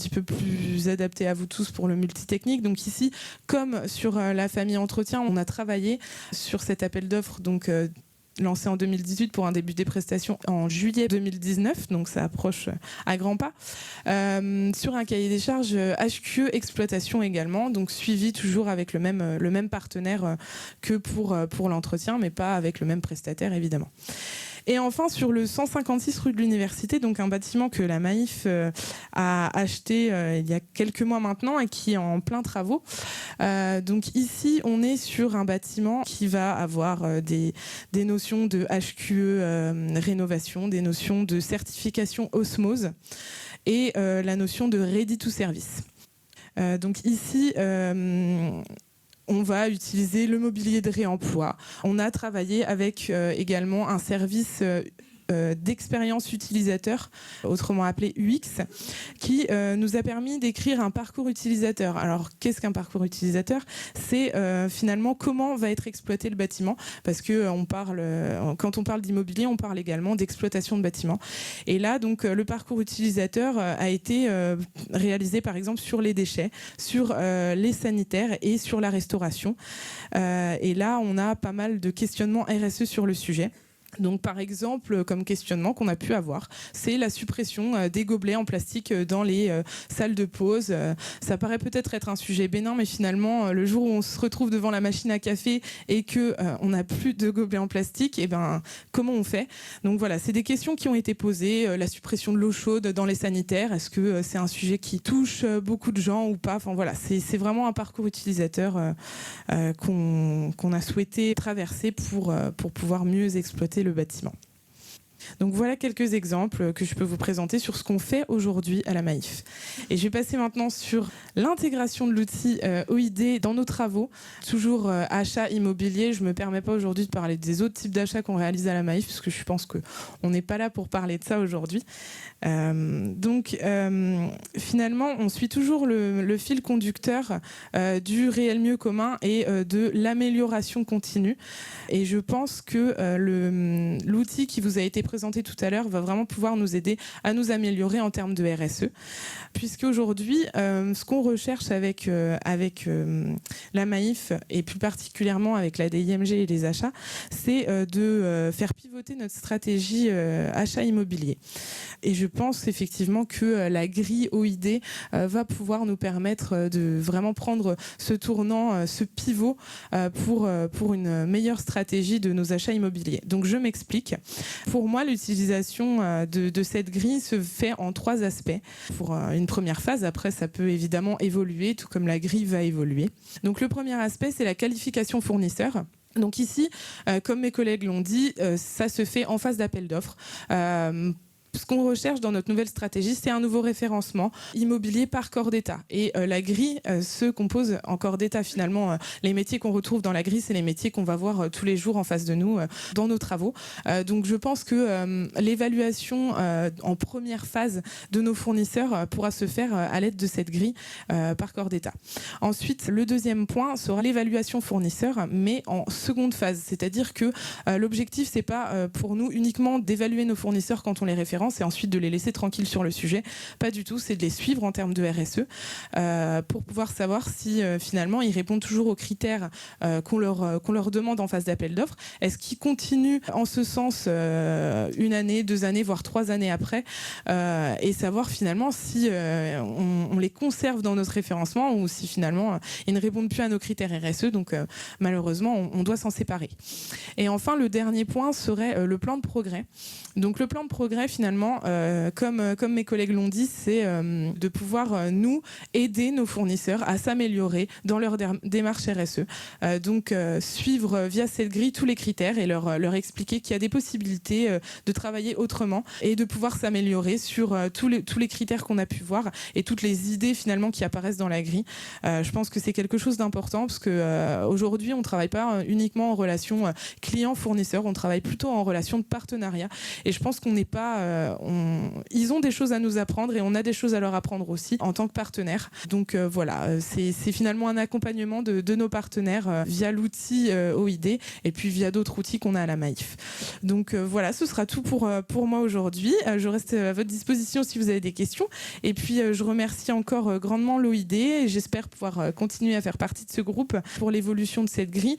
peu plus adaptés à vous tous pour le multitechnique. Donc ici, comme sur la famille entretien, on a travaillé sur cet appel d'offres, donc lancé en 2018 pour un début des prestations en juillet 2019, donc ça approche à grands pas, sur un cahier des charges HQE exploitation également, donc suivi toujours avec le même partenaire que pour l'entretien, mais pas avec le même prestataire évidemment. Et enfin, sur le 156 rue de l'Université, donc un bâtiment que la Maïf a acheté il y a quelques mois maintenant et qui est en plein travaux. Donc ici, on est sur un bâtiment qui va avoir des notions de HQE rénovation, des notions de certification osmose et la notion de ready to service. Donc ici, on va utiliser le mobilier de réemploi. On a travaillé avec également un service d'expérience utilisateur, autrement appelé UX, qui nous a permis d'écrire un parcours utilisateur. Alors, qu'est-ce qu'un parcours utilisateur ? C'est finalement comment va être exploité le bâtiment, parce que quand on parle d'immobilier, on parle également d'exploitation de bâtiments. Et là, donc, le parcours utilisateur a été réalisé, par exemple, sur les déchets, sur les sanitaires et sur la restauration. Et là, on a pas mal de questionnements RSE sur le sujet. Donc, par exemple, comme questionnement qu'on a pu avoir, c'est la suppression des gobelets en plastique dans les salles de pause. Ça paraît peut-être être un sujet bénin, mais finalement, le jour où on se retrouve devant la machine à café et que on n'a plus de gobelets en plastique, comment on fait ? Donc voilà, c'est des questions qui ont été posées. La suppression de l'eau chaude dans les sanitaires, est-ce que c'est un sujet qui touche beaucoup de gens ou pas ? Enfin voilà, c'est vraiment un parcours utilisateur qu'on a souhaité traverser pour pouvoir mieux exploiter le bâtiment. Donc voilà quelques exemples que je peux vous présenter sur ce qu'on fait aujourd'hui à la Maïf. Et je vais passer maintenant sur l'intégration de l'outil OID dans nos travaux. Toujours achat immobilier, je ne me permets pas aujourd'hui de parler des autres types d'achats qu'on réalise à la Maïf, parce que je pense qu'on n'est pas là pour parler de ça aujourd'hui. Donc finalement, on suit toujours le fil conducteur du réel mieux commun et de l'amélioration continue. Et je pense que l'outil qui vous a été présenté tout à l'heure va vraiment pouvoir nous aider à nous améliorer en termes de RSE. Puisque aujourd'hui, ce qu'on recherche avec la Maïf et plus particulièrement avec la DIMG et les achats, c'est de faire pivoter notre stratégie achat immobilier. Et je pense effectivement que la grille OID va pouvoir nous permettre de vraiment prendre ce tournant, ce pivot pour une meilleure stratégie de nos achats immobiliers. Donc je m'explique. Pour moi, l'utilisation de cette grille se fait en 3 aspects. Pour une première phase, après ça peut évidemment évoluer, tout comme la grille va évoluer. Donc le premier aspect, c'est la qualification fournisseur. Donc ici, comme mes collègues l'ont dit, ça se fait en phase d'appel d'offres. Ce qu'on recherche dans notre nouvelle stratégie, c'est un nouveau référencement immobilier par corps d'État. Et la grille se compose en corps d'État finalement. Les métiers qu'on retrouve dans la grille, c'est les métiers qu'on va voir tous les jours en face de nous dans nos travaux. Donc je pense que l'évaluation en première phase de nos fournisseurs pourra se faire à l'aide de cette grille par corps d'État. Ensuite, le deuxième point sera l'évaluation fournisseur, mais en seconde phase. C'est-à-dire que l'objectif, c'est pas pour nous uniquement d'évaluer nos fournisseurs quand on les référence et ensuite de les laisser tranquilles sur le sujet. Pas du tout, c'est de les suivre en termes de RSE pour pouvoir savoir si finalement ils répondent toujours aux critères qu'on leur demande en phase d'appel d'offres. Est-ce qu'ils continuent en ce sens 1 année, 2 années, voire 3 années après et savoir finalement si on les conserve dans notre référencement ou si finalement ils ne répondent plus à nos critères RSE. Donc malheureusement, on doit s'en séparer. Et enfin, le dernier point serait le plan de progrès. Donc le plan de progrès, finalement, comme mes collègues l'ont dit, c'est de pouvoir nous aider nos fournisseurs à s'améliorer dans leur démarche RSE. Donc suivre via cette grille tous les critères et leur expliquer qu'il y a des possibilités de travailler autrement et de pouvoir s'améliorer sur tous les critères qu'on a pu voir et toutes les idées finalement qui apparaissent dans la grille. Je pense que c'est quelque chose d'important parce que aujourd'hui on ne travaille pas uniquement en relation client-fournisseur, on travaille plutôt en relation de partenariat. Et je pense qu'on n'est pas ils ont des choses à nous apprendre et on a des choses à leur apprendre aussi en tant que partenaire. Donc voilà, c'est finalement un accompagnement de nos partenaires via l'outil OID et puis via d'autres outils qu'on a à la Maïf. Donc voilà, ce sera tout pour moi aujourd'hui. Je reste à votre disposition si vous avez des questions. Et puis je remercie encore grandement l'OID et j'espère pouvoir continuer à faire partie de ce groupe pour l'évolution de cette grille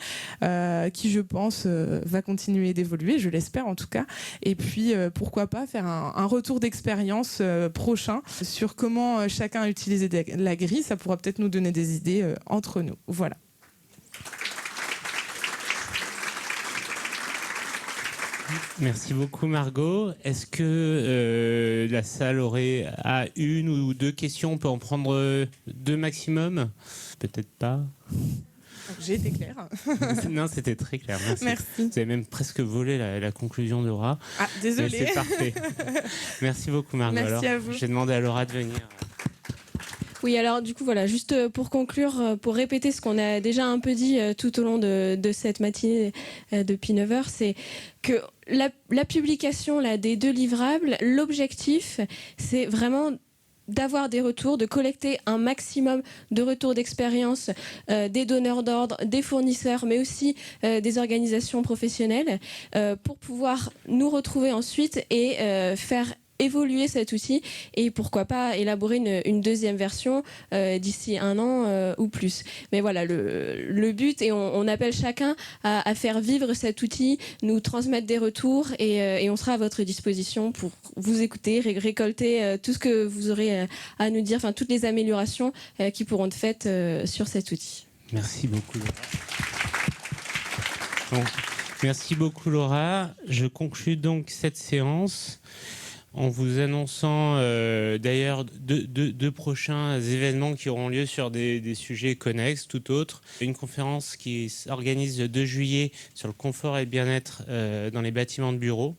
qui, je pense, va continuer d'évoluer, je l'espère en tout cas. Et puis pourquoi pas faire un retour d'expérience prochain sur comment chacun a utilisé la grille. Ça pourra peut-être nous donner des idées entre nous. Voilà. Merci beaucoup Margot. Est-ce que la salle a une ou deux questions? On peut en prendre deux maximum? Peut-être pas. J'ai été claire. Non, c'était très clair. Merci. Merci. Vous avez même presque volé la conclusion de Laura. Ah, désolée. C'est parfait. Merci beaucoup Margot. Merci à vous. J'ai demandé à Laura de venir. Oui, alors du coup, voilà, juste pour conclure, pour répéter ce qu'on a déjà un peu dit tout au long de cette matinée depuis 9h, c'est que la publication là, des 2 livrables, l'objectif, c'est vraiment d'avoir des retours, de collecter un maximum de retours d'expérience des donneurs d'ordre, des fournisseurs, mais aussi des organisations professionnelles pour pouvoir nous retrouver ensuite et faire évoluer cet outil et pourquoi pas élaborer une deuxième version d'ici 1 an ou plus. Mais voilà, le but, et on appelle chacun à faire vivre cet outil, nous transmettre des retours et on sera à votre disposition pour vous écouter, récolter tout ce que vous aurez à nous dire, enfin toutes les améliorations qui pourront être faites sur cet outil. Merci beaucoup Laura. Bon, merci beaucoup Laura. Je conclue donc cette séance en vous annonçant d'ailleurs deux prochains événements qui auront lieu sur des sujets connexes, tout autres. Une conférence qui s'organise le 2 juillet sur le confort et le bien-être dans les bâtiments de bureaux,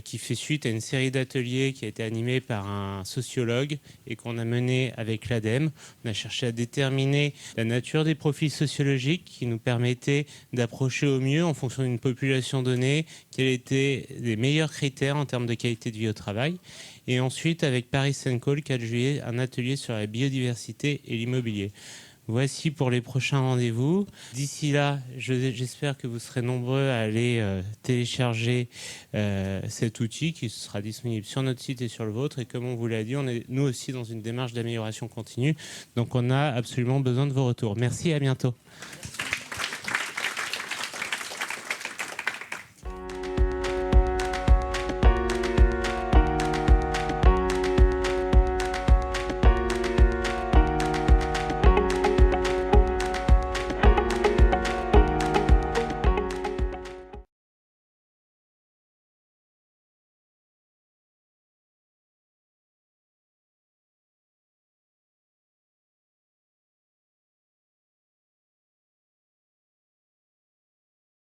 qui fait suite à une série d'ateliers qui a été animée par un sociologue et qu'on a mené avec l'ADEME. On a cherché à déterminer la nature des profils sociologiques qui nous permettaient d'approcher au mieux, en fonction d'une population donnée, quels étaient les meilleurs critères en termes de qualité de vie au travail. Et ensuite, avec Paris Call, 4 juillet, un atelier sur la biodiversité et l'immobilier. Voici pour les prochains rendez-vous. D'ici là, j'espère que vous serez nombreux à aller télécharger cet outil qui sera disponible sur notre site et sur le vôtre. Et comme on vous l'a dit, on est nous aussi dans une démarche d'amélioration continue. Donc on a absolument besoin de vos retours. Merci et à bientôt.